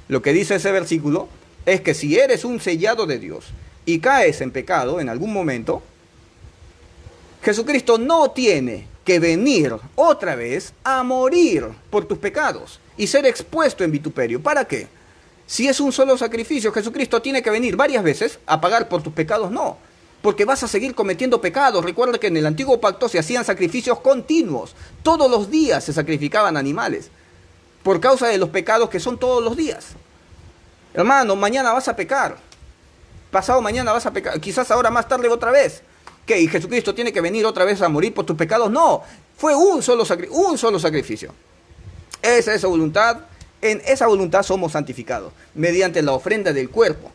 lo que dice ese versículo es que si eres un sellado de Dios y caes en pecado en algún momento, Jesucristo no tiene que venir otra vez a morir por tus pecados y ser expuesto en vituperio. ¿Para qué? Si es un solo sacrificio, Jesucristo tiene que venir varias veces a pagar por tus pecados. No, porque vas a seguir cometiendo pecados. Recuerda que en el antiguo pacto se hacían sacrificios continuos. Todos los días se sacrificaban animales por causa de los pecados que son todos los días. Hermano, mañana vas a pecar. Pasado mañana vas a pecar. Quizás ahora más tarde otra vez. ¿Qué? ¿Y Jesucristo tiene que venir otra vez a morir por tus pecados? No, fue un solo sacrificio. Esa es su voluntad. En esa voluntad somos santificados, mediante la ofrenda del cuerpo.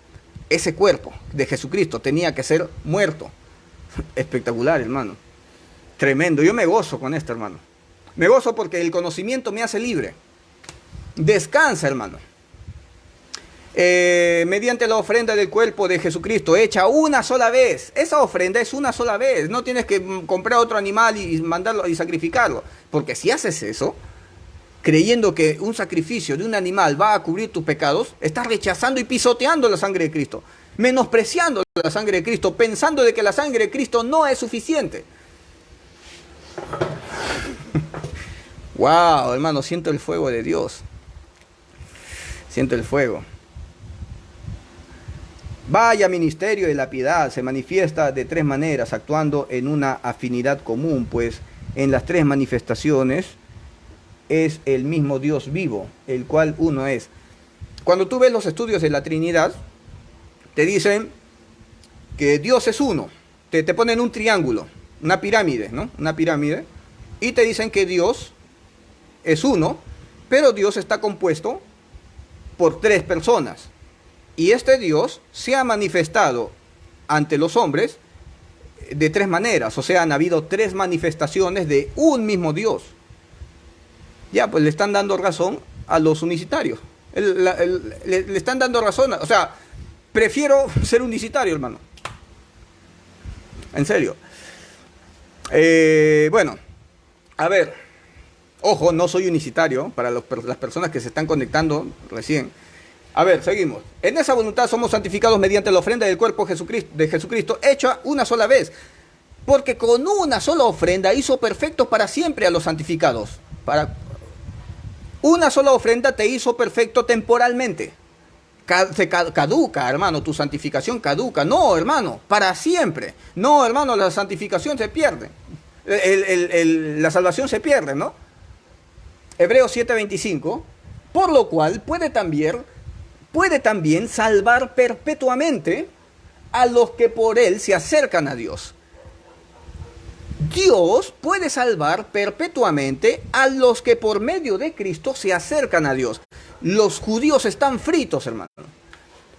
Ese cuerpo de Jesucristo tenía que ser muerto. Espectacular, hermano. Tremendo. Yo me gozo con esto, hermano. Me gozo porque el conocimiento me hace libre. Descansa, hermano. Mediante la ofrenda del cuerpo de Jesucristo, hecha una sola vez. Esa ofrenda es una sola vez. No tienes que comprar otro animal y mandarlo y sacrificarlo. Porque si haces eso, creyendo que un sacrificio de un animal va a cubrir tus pecados, estás rechazando y pisoteando la sangre de Cristo, menospreciando la sangre de Cristo, pensando de que la sangre de Cristo no es suficiente. Wow, hermano, siento el fuego de Dios. Siento el fuego. Vaya ministerio de la piedad se manifiesta de tres maneras, actuando en una afinidad común, pues en las tres manifestaciones es el mismo Dios vivo, el cual uno es. Cuando tú ves los estudios de la Trinidad, te dicen que Dios es uno. Te ponen un triángulo, una pirámide, ¿no? Una pirámide. Y te dicen que Dios es uno, pero Dios está compuesto por tres personas. Y este Dios se ha manifestado ante los hombres de tres maneras. O sea, han habido tres manifestaciones de un mismo Dios. Ya, pues le están dando razón a los unicitarios. Le están dando razón. O sea, prefiero ser unicitario, hermano. En serio. Bueno, a ver. Ojo, no soy unicitario para las personas que se están conectando recién. A ver, seguimos. En esa voluntad somos santificados mediante la ofrenda del cuerpo de Jesucristo, hecha una sola vez. Porque con una sola ofrenda hizo perfectos para siempre a los santificados. Una sola ofrenda te hizo perfecto temporalmente. Se caduca, hermano, tu santificación caduca. No, hermano, para siempre. No, hermano, la santificación se pierde. La salvación se pierde, ¿no? Hebreos 7:25. Por lo cual puede también salvar perpetuamente a los que por él se acercan a Dios. Dios puede salvar perpetuamente a los que por medio de Cristo se acercan a Dios. Los judíos están fritos, hermano.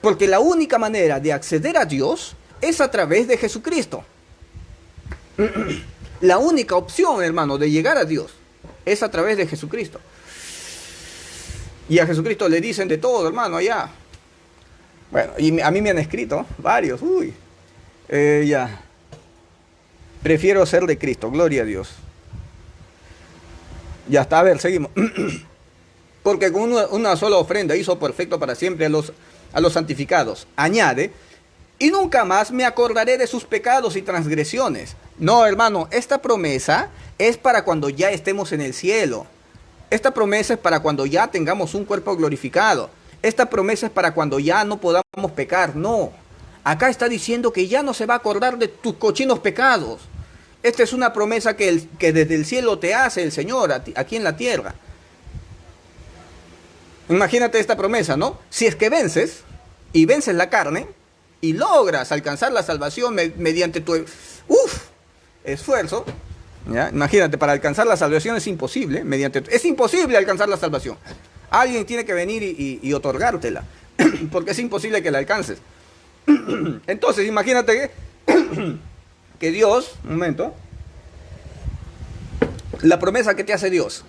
Porque la única manera de acceder a Dios es a través de Jesucristo. La única opción, hermano, de llegar a Dios es a través de Jesucristo. Y a Jesucristo le dicen de todo, hermano, allá. Bueno, y a mí me han escrito varios. Ya. Prefiero ser de Cristo, gloria a Dios. Ya está, a ver, seguimos. Porque con una sola ofrenda hizo perfecto para siempre a los santificados. Añade, y nunca más me acordaré de sus pecados y transgresiones. No, hermano, esta promesa es para cuando ya estemos en el cielo. Esta promesa es para cuando ya tengamos un cuerpo glorificado. Esta promesa es para cuando ya no podamos pecar. No, acá está diciendo que ya no se va a acordar de tus cochinos pecados. Esta es una promesa que desde el cielo te hace el Señor aquí en la tierra. Imagínate esta promesa, ¿no? Si es que vences la carne y logras alcanzar la salvación mediante tu esfuerzo, ¿ya? Imagínate, para alcanzar la salvación es imposible, es imposible alcanzar la salvación. Alguien tiene que venir y otorgártela, porque es imposible que la alcances. Entonces, imagínate que Dios, un momento, la promesa que te hace Dios,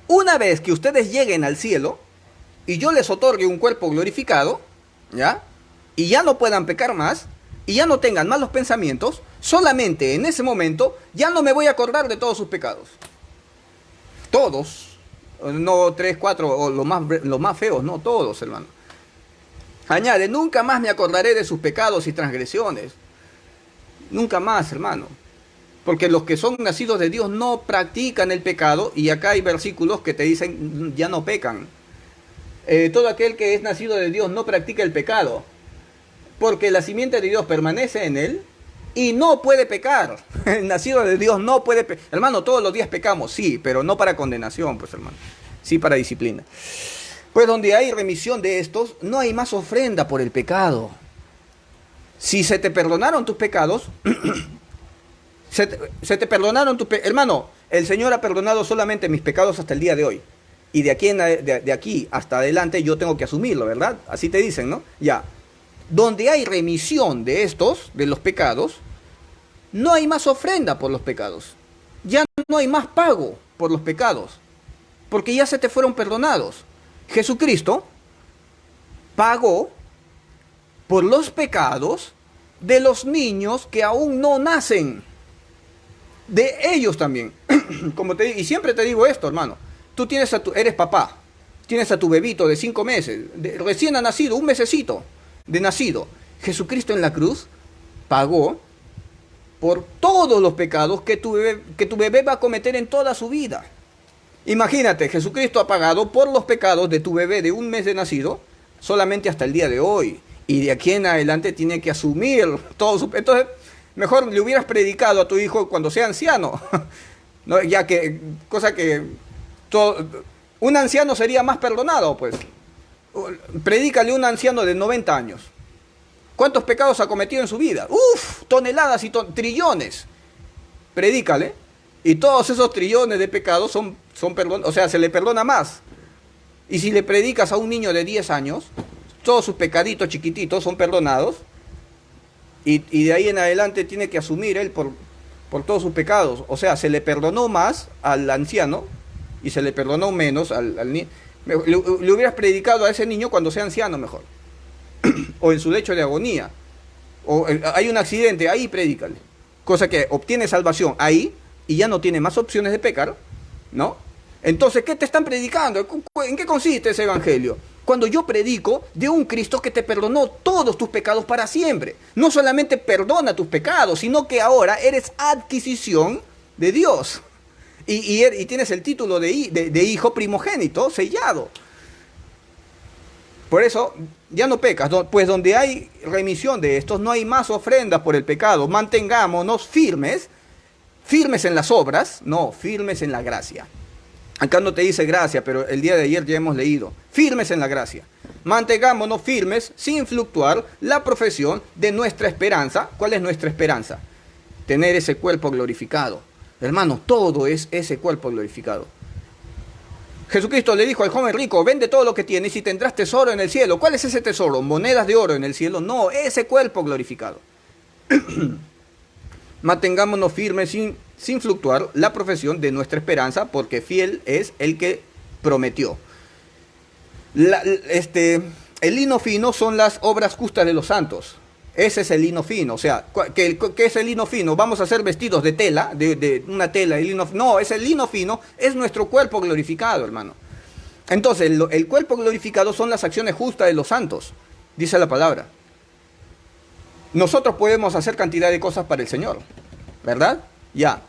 una vez que ustedes lleguen al cielo y yo les otorgue un cuerpo glorificado, ¿ya? Y ya no puedan pecar más, y ya no tengan malos pensamientos, solamente en ese momento ya no me voy a acordar de todos sus pecados. Todos, no 3, 4 o los más feos, no todos, hermano. Añade, nunca más me acordaré de sus pecados y transgresiones. Nunca más, hermano. Porque los que son nacidos de Dios no practican el pecado, y acá hay versículos que te dicen, ya no pecan. Todo aquel que es nacido de Dios no practica el pecado, porque la simiente de Dios permanece en él y no puede pecar. El nacido de Dios no puede pecar. Hermano, todos los días pecamos, sí, pero no para condenación, pues hermano. Sí para disciplina. Pues donde hay remisión de estos, no hay más ofrenda por el pecado. Si se te perdonaron tus pecados, se te perdonaron tus pecados. Hermano, el Señor ha perdonado solamente mis pecados hasta el día de hoy. Y de aquí hasta adelante yo tengo que asumirlo, ¿verdad? Así te dicen, ¿no? Ya. Donde hay remisión de estos, de los pecados, no hay más ofrenda por los pecados. Ya no hay más pago por los pecados, porque ya se te fueron perdonados. Jesucristo pagó por los pecados de los niños que aún no nacen. De ellos también. Como te digo, y siempre te digo esto, hermano. Tú eres papá, tienes a tu bebito de 5 meses, recién ha nacido, un mesecito de nacido. Jesucristo en la cruz pagó por todos los pecados que tu bebé va a cometer en toda su vida. Imagínate, Jesucristo ha pagado por los pecados de tu bebé de un mes de nacido solamente hasta el día de hoy. Y de aquí en adelante tiene que asumir todo su... Entonces, mejor le hubieras predicado a tu hijo cuando sea anciano. ¿No? Ya que, cosa que un anciano sería más perdonado, pues. Predícale a un anciano de 90 años. ¿Cuántos pecados ha cometido en su vida? ¡Uf! Toneladas y trillones. Predícale. Y todos esos trillones de pecados son perdonados. O sea, se le perdona más. Y si le predicas a un niño de 10 años, todos sus pecaditos chiquititos son perdonados. Y de ahí en adelante tiene que asumir él por todos sus pecados. O sea, se le perdonó más al anciano y se le perdonó menos al niño. Le hubieras predicado a ese niño cuando sea anciano mejor. O en su lecho de agonía. O hay un accidente, ahí predícale. Cosa que obtiene salvación ahí y ya no tiene más opciones de pecar, ¿no? Entonces, ¿qué te están predicando? ¿En qué consiste ese evangelio? Cuando yo predico de un Cristo que te perdonó todos tus pecados para siempre. No solamente perdona tus pecados, sino que ahora eres adquisición de Dios. Y tienes el título de hijo primogénito sellado. Por eso ya no pecas, pues donde hay remisión de estos, no hay más ofrendas por el pecado. Mantengámonos firmes en las obras, no, firmes en la gracia. Acá no te dice gracia, pero el día de ayer ya hemos leído. Firmes en la gracia. Mantengámonos firmes sin fluctuar la profesión de nuestra esperanza. ¿Cuál es nuestra esperanza? Tener ese cuerpo glorificado. Hermano, todo es ese cuerpo glorificado. Jesucristo le dijo al joven rico, vende todo lo que tienes y tendrás tesoro en el cielo. ¿Cuál es ese tesoro? ¿Monedas de oro en el cielo? No, ese cuerpo glorificado. Mantengámonos firmes sin fluctuar la profesión de nuestra esperanza, porque fiel es el que prometió. El lino fino son las obras justas de los santos. Ese es el lino fino. O sea, ¿qué es el lino fino? Vamos a hacer vestidos de tela, de una tela de lino. No, ese lino fino es nuestro cuerpo glorificado, hermano. Entonces, el cuerpo glorificado son las acciones justas de los santos, dice la palabra. Nosotros podemos hacer cantidad de cosas para el Señor, ¿verdad? Ya.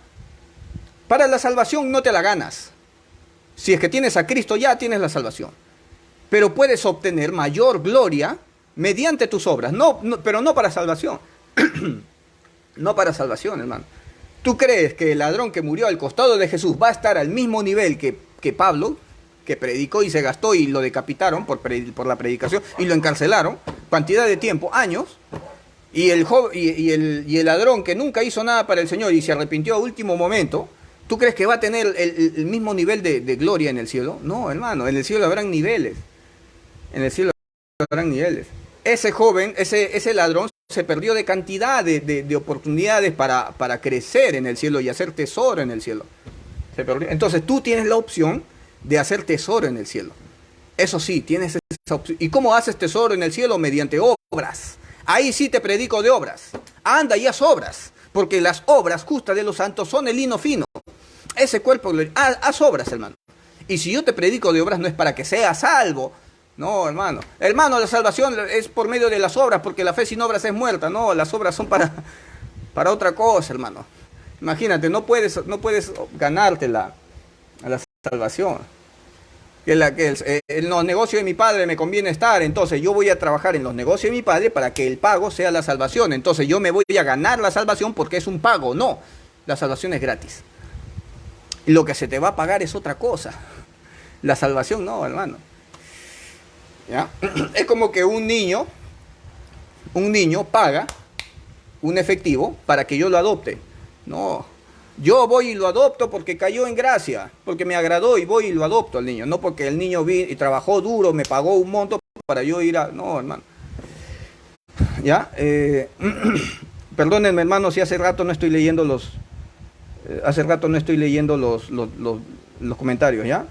Para la salvación no te la ganas. Si es que tienes a Cristo, ya tienes la salvación. Pero puedes obtener mayor gloria mediante tus obras, pero no para salvación. No para salvación, hermano. ¿Tú crees que el ladrón que murió al costado de Jesús va a estar al mismo nivel que Pablo, que predicó y se gastó y lo decapitaron por la predicación y lo encarcelaron, cantidad de tiempo, años? Y el ladrón que nunca hizo nada para el Señor y se arrepintió a último momento, ¿tú crees que va a tener el mismo nivel de gloria en el cielo? No, hermano, en el cielo habrán niveles. En el cielo habrán niveles. Ese joven, ese ladrón, se perdió de cantidad de oportunidades para crecer en el cielo y hacer tesoro en el cielo. Se perdió. Entonces tú tienes la opción de hacer tesoro en el cielo. Eso sí, tienes esa opción. ¿Y cómo haces tesoro en el cielo? Mediante obras. Ahí sí te predico de obras. Anda y haz obras, porque las obras justas de los santos son el lino fino. Ese cuerpo, haz obras, hermano. Y si yo te predico de obras no es para que seas salvo. No, hermano. Hermano, la salvación es por medio de las obras, porque la fe sin obras es muerta. No, las obras son para otra cosa, hermano. Imagínate, no puedes ganarte a la salvación. En los negocios de mi padre me conviene estar, entonces yo voy a trabajar en los negocios de mi padre para que el pago sea la salvación. Entonces yo me voy a ganar la salvación porque es un pago. No, la salvación es gratis. Y lo que se te va a pagar es otra cosa. La salvación no, hermano. ¿Ya? Es como que un niño paga un efectivo para que yo lo adopte. No, yo voy y lo adopto porque cayó en gracia, porque me agradó y voy y lo adopto al niño. No porque el niño vino y trabajó duro, me pagó un monto para yo ir a... No, hermano. ¿Ya? Perdónenme, hermano, si hace rato no estoy leyendo los comentarios, ¿ya?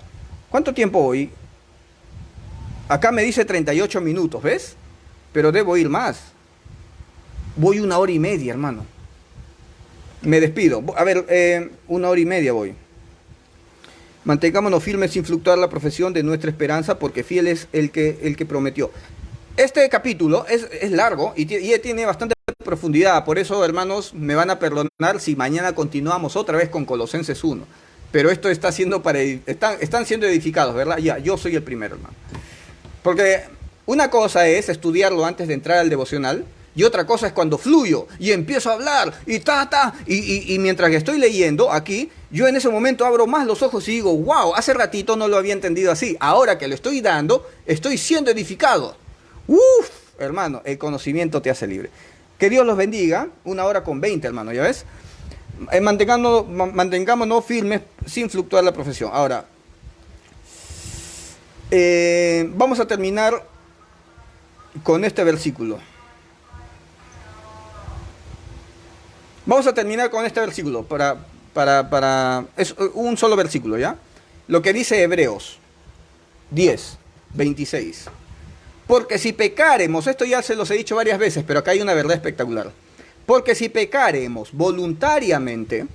¿Cuánto tiempo voy? Acá me dice 38 minutos, ¿ves? Pero debo ir más. Voy 1 hora y media, hermano. Me despido. A ver, 1 hora y media voy. Mantengámonos firmes sin fluctuar la profesión de nuestra esperanza, porque fiel es el que prometió. Este capítulo es largo y tiene bastante profundidad. Por eso, hermanos, me van a perdonar si mañana continuamos otra vez con Colosenses 1. Pero esto está siendo están siendo edificados, ¿verdad? Ya, yo soy el primero, hermano. Porque una cosa es estudiarlo antes de entrar al devocional, y otra cosa es cuando fluyo y empiezo a hablar y mientras que estoy leyendo aquí, yo en ese momento abro más los ojos y digo, wow, hace ratito no lo había entendido así. Ahora que lo estoy dando, estoy siendo edificado. Uf, hermano, el conocimiento te hace libre. Que Dios los bendiga. 1 hora con 20, hermano, ¿ya ves? Mantengámonos firmes sin fluctuar la profesión. Ahora, vamos a terminar con este versículo. Vamos a terminar con este versículo. Es un solo versículo, ¿ya? Lo que dice Hebreos 10:26. Porque si pecaremos, esto ya se los he dicho varias veces, pero acá hay una verdad espectacular. Porque si pecaremos voluntariamente,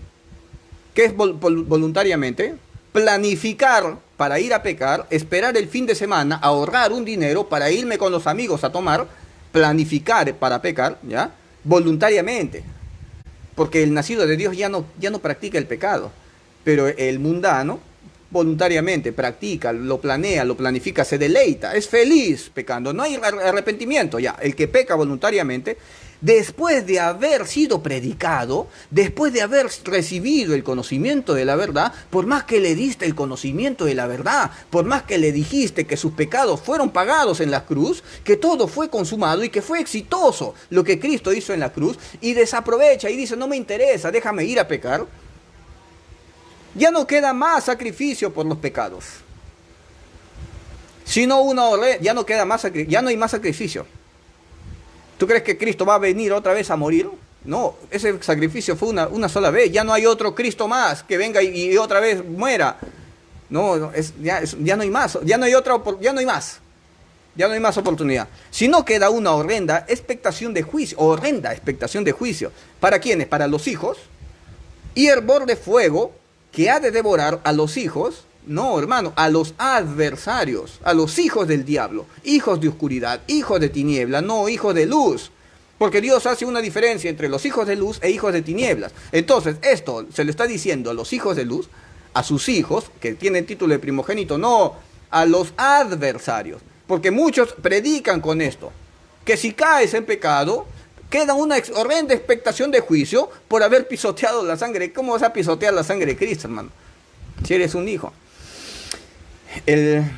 ¿qué es voluntariamente? Planificar para ir a pecar, esperar el fin de semana, ahorrar un dinero para irme con los amigos a tomar, planificar para pecar, ¿ya? Voluntariamente. Porque el nacido de Dios ya no practica el pecado, pero el mundano voluntariamente practica, lo planea, lo planifica, se deleita, es feliz pecando, no hay arrepentimiento ya. El que peca voluntariamente, después de haber sido predicado, después de haber recibido el conocimiento de la verdad, por más que le diste el conocimiento de la verdad, por más que le dijiste que sus pecados fueron pagados en la cruz, que todo fue consumado y que fue exitoso lo que Cristo hizo en la cruz, y desaprovecha y dice, no me interesa, déjame ir a pecar, ya no queda más sacrificio por los pecados. Sino ya no queda más, ya no hay más sacrificio. ¿Tú crees que Cristo va a venir otra vez a morir? No, ese sacrificio fue una sola vez. Ya no hay otro Cristo más que venga y otra vez muera. No, ya no hay más. Ya no hay más. Ya no hay más oportunidad. Si no queda una horrenda expectación de juicio. Horrenda expectación de juicio. ¿Para quiénes? Para los hijos. Y hervor de fuego que ha de devorar a los hijos. No, hermano, a los adversarios, a los hijos del diablo, hijos de oscuridad, hijos de tiniebla, no hijos de luz. Porque Dios hace una diferencia entre los hijos de luz e hijos de tinieblas. Entonces, esto se le está diciendo a los hijos de luz, a sus hijos, que tienen título de primogénito, no a los adversarios. Porque muchos predican con esto, que si caes en pecado, queda una horrenda expectación de juicio por haber pisoteado la sangre. ¿Cómo vas a pisotear la sangre de Cristo, hermano? Si eres un hijo. El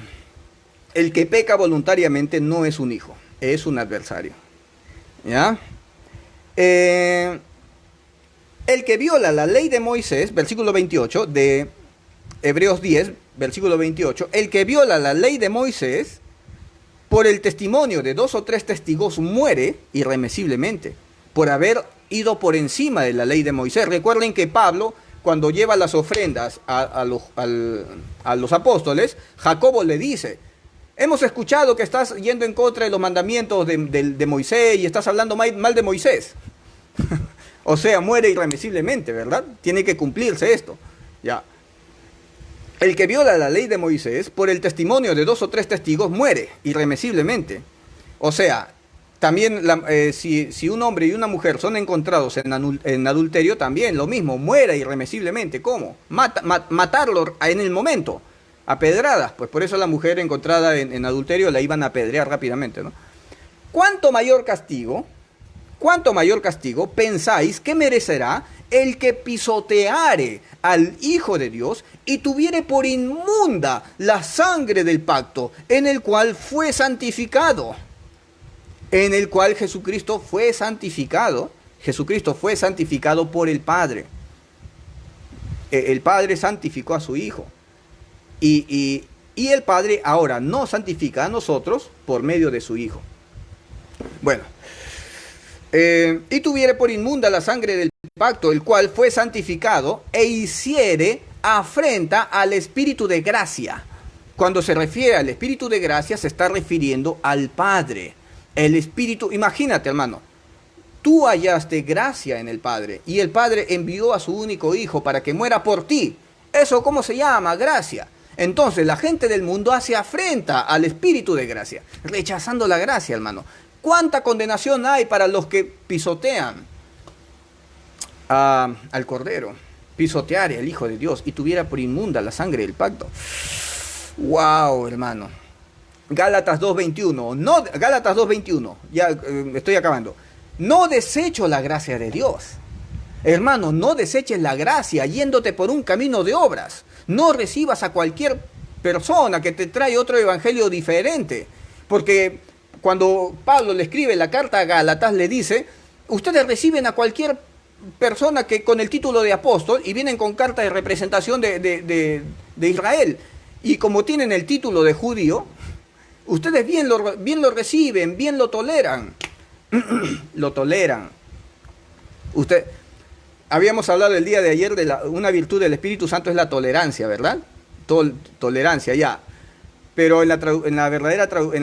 que peca voluntariamente no es un hijo, es un adversario. ¿Ya? El que viola la ley de Moisés, versículo 28 de Hebreos 10, versículo 28, el que viola la ley de Moisés, por el testimonio de 2 o 3 testigos, muere irremisiblemente, por haber ido por encima de la ley de Moisés. Recuerden que Pablo, cuando lleva las ofrendas a los apóstoles, Jacobo le dice, Hemos escuchado que estás yendo en contra de los mandamientos de Moisés y estás hablando mal de Moisés. O sea, muere irremisiblemente, ¿verdad? Tiene que cumplirse esto. Ya. El que viola la ley de Moisés, por el testimonio de 2 o 3 testigos, muere irremisiblemente. O sea, también si un hombre y una mujer son encontrados en adulterio, también lo mismo, muere irremisiblemente. ¿Cómo? Matarlo en el momento, a pedradas. Pues por eso la mujer encontrada en adulterio la iban a apedrear rápidamente, ¿no? ¿Cuánto mayor castigo pensáis que merecerá el que pisoteare al Hijo de Dios y tuviere por inmunda la sangre del pacto en el cual fue santificado? En el cual Jesucristo fue santificado por el Padre. El Padre santificó a su Hijo. Y el Padre ahora nos santifica a nosotros por medio de su Hijo. Bueno. Y tuviere por inmunda la sangre del pacto, el cual fue santificado, e hiciere afrenta al Espíritu de gracia. Cuando se refiere al Espíritu de gracia, se está refiriendo al Padre. El Espíritu, imagínate, hermano, tú hallaste gracia en el Padre, y el Padre envió a su único Hijo para que muera por ti. ¿Eso cómo se llama? Gracia. Entonces la gente del mundo hace afrenta al Espíritu de gracia, rechazando la gracia, hermano. ¿Cuánta condenación hay para los que pisotean al Cordero? Pisotear al Hijo de Dios y tuviera por inmunda la sangre del pacto. ¡Wow, hermano! Gálatas 2.21. Gálatas 2.21. Ya estoy acabando. No desecho la gracia de Dios. Hermano, no deseches la gracia yéndote por un camino de obras. No recibas a cualquier persona que te trae otro evangelio diferente. Porque cuando Pablo le escribe la carta a Gálatas, le dice, ustedes reciben a cualquier persona que con el título de apóstol y vienen con carta de representación de Israel. Y como tienen el título de judío, ustedes bien lo reciben, bien lo toleran. Lo toleran. Habíamos hablado el día de ayer de una virtud del Espíritu Santo es la tolerancia, ¿verdad? Tolerancia, ya. Pero en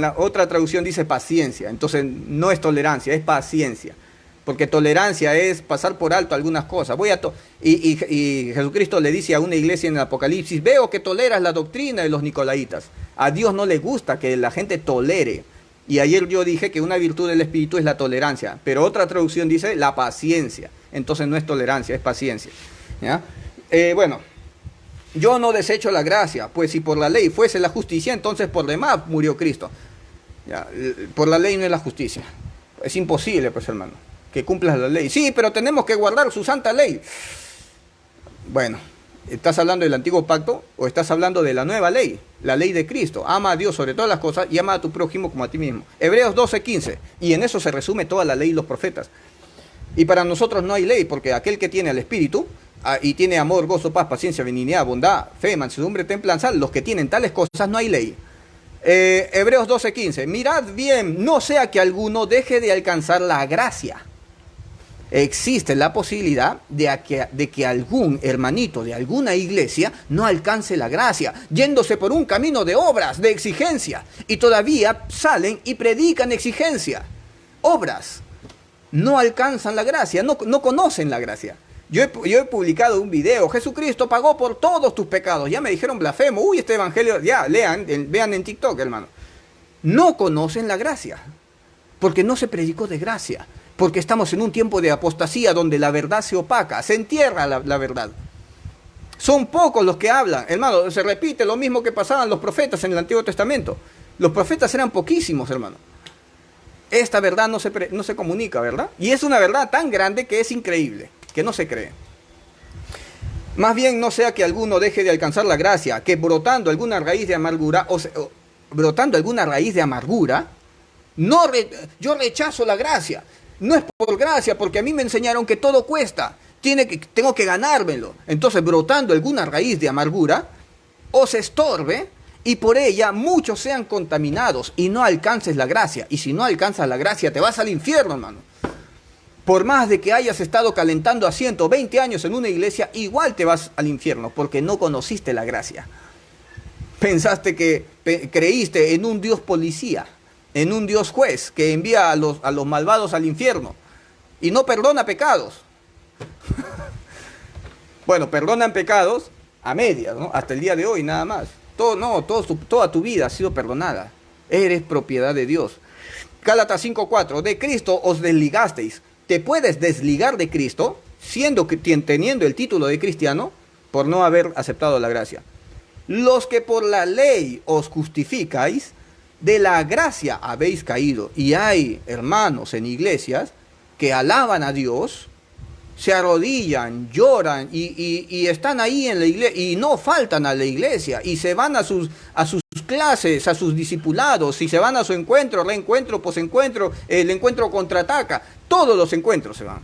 la otra traducción dice paciencia. Entonces no es tolerancia, es paciencia. Porque tolerancia es pasar por alto algunas cosas. Y Jesucristo le dice a una iglesia en el Apocalipsis, veo que toleras la doctrina de los nicolaitas. A Dios no le gusta que la gente tolere. Y ayer yo dije que una virtud del Espíritu es la tolerancia. Pero otra traducción dice la paciencia. Entonces no es tolerancia, es paciencia. ¿Ya? Bueno. Yo no desecho la gracia, pues si por la ley fuese la justicia, entonces por demás murió Cristo. Ya, por la ley no es la justicia. Es imposible, pues hermano, que cumplas la ley. Sí, pero tenemos que guardar su santa ley. Bueno, ¿estás hablando del antiguo pacto o estás hablando de la nueva ley? La ley de Cristo. Ama a Dios sobre todas las cosas y ama a tu prójimo como a ti mismo. Hebreos 12:15. Y en eso se resume toda la ley y los profetas. Y para nosotros no hay ley, porque aquel que tiene al Espíritu y tiene amor, gozo, paz, paciencia, benignidad, bondad, fe, mansedumbre, templanza, los que tienen tales cosas no hay ley. Hebreos 12:15. Mirad bien, no sea que alguno deje de alcanzar la gracia. Existe la posibilidad de que algún hermanito de alguna iglesia no alcance la gracia, yéndose por un camino de obras, de exigencia, y todavía salen y predican exigencia. Obras. No alcanzan la gracia, no conocen la gracia. Yo he publicado un video, Jesucristo pagó por todos tus pecados. Ya me dijeron blasfemo, uy, este evangelio, ya, vean en TikTok, hermano. No conocen la gracia, porque no se predicó de gracia, porque estamos en un tiempo de apostasía donde la verdad se opaca, se entierra la verdad. Son pocos los que hablan, hermano, se repite lo mismo que pasaban los profetas en el Antiguo Testamento. Los profetas eran poquísimos, hermano. Esta verdad no se comunica, ¿verdad? Y es una verdad tan grande que es increíble, que no se cree. Más bien no sea que alguno deje de alcanzar la gracia, que brotando alguna raíz de amargura, yo rechazo la gracia. No es por gracia, porque a mí me enseñaron que todo cuesta, tengo que ganármelo. Entonces, brotando alguna raíz de amargura, os estorbe, y por ella muchos sean contaminados y no alcances la gracia. Y si no alcanzas la gracia, te vas al infierno, hermano. Por más de que hayas estado calentando asiento 20 años en una iglesia, igual te vas al infierno, porque no conociste la gracia. Pensaste que creíste en un Dios policía, en un Dios juez que envía a los malvados al infierno y no perdona pecados. Bueno, perdonan pecados a medias, ¿no? Hasta el día de hoy, nada más. Todo, no, toda tu vida ha sido perdonada. Eres propiedad de Dios. Gálatas 5:4, de Cristo os desligasteis. ¿Te puedes desligar de Cristo teniendo el título de cristiano por no haber aceptado la gracia? Los que por la ley os justificáis, de la gracia habéis caído. Y hay hermanos en iglesias que alaban a Dios, se arrodillan, lloran y están ahí en la iglesia y no faltan a la iglesia y se van a sus clases, a sus discipulados, y se van a su encuentro, reencuentro, posencuentro, el encuentro contraataca, todos los encuentros se van.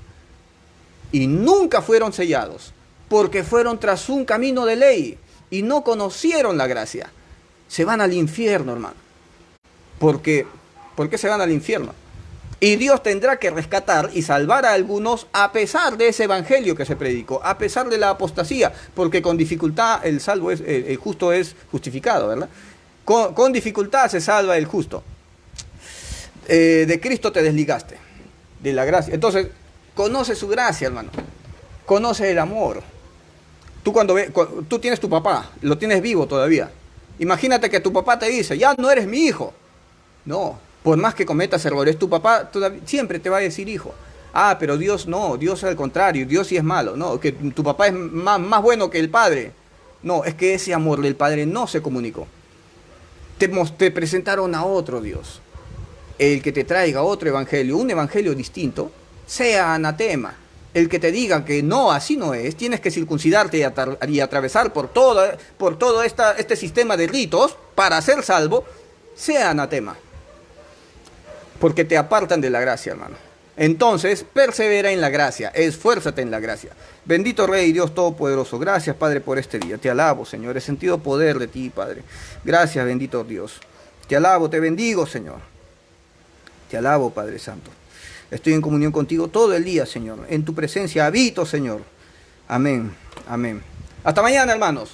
Y nunca fueron sellados, porque fueron tras un camino de ley y no conocieron la gracia. Se van al infierno, hermano. ¿Por qué se van al infierno? Y Dios tendrá que rescatar y salvar a algunos a pesar de ese evangelio que se predicó, a pesar de la apostasía, porque con dificultad el justo es justificado, ¿verdad? Con dificultad se salva el justo. De Cristo te desligaste, de la gracia. Entonces, conoce su gracia, hermano. Conoce el amor. Tú tienes tu papá, lo tienes vivo todavía. Imagínate que tu papá te dice, ya no eres mi hijo. No. Por más que cometas errores, tu papá siempre te va a decir hijo. Ah, pero Dios no, Dios al contrario, Dios sí es malo. No, que tu papá es más bueno que el padre. No, es que ese amor del padre no se comunicó. Te presentaron a otro Dios. El que te traiga otro evangelio, un evangelio distinto, sea anatema. El que te diga que no, así no es, tienes que circuncidarte y atravesar por todo este sistema de ritos para ser salvo, sea anatema. Porque te apartan de la gracia, hermano. Entonces, persevera en la gracia, esfuérzate en la gracia. Bendito Rey, Dios Todopoderoso, gracias, Padre, por este día. Te alabo, Señor, he sentido poder de ti, Padre. Gracias, bendito Dios. Te alabo, te bendigo, Señor. Te alabo, Padre Santo. Estoy en comunión contigo todo el día, Señor. En tu presencia habito, Señor. Amén, amén. Hasta mañana, hermanos.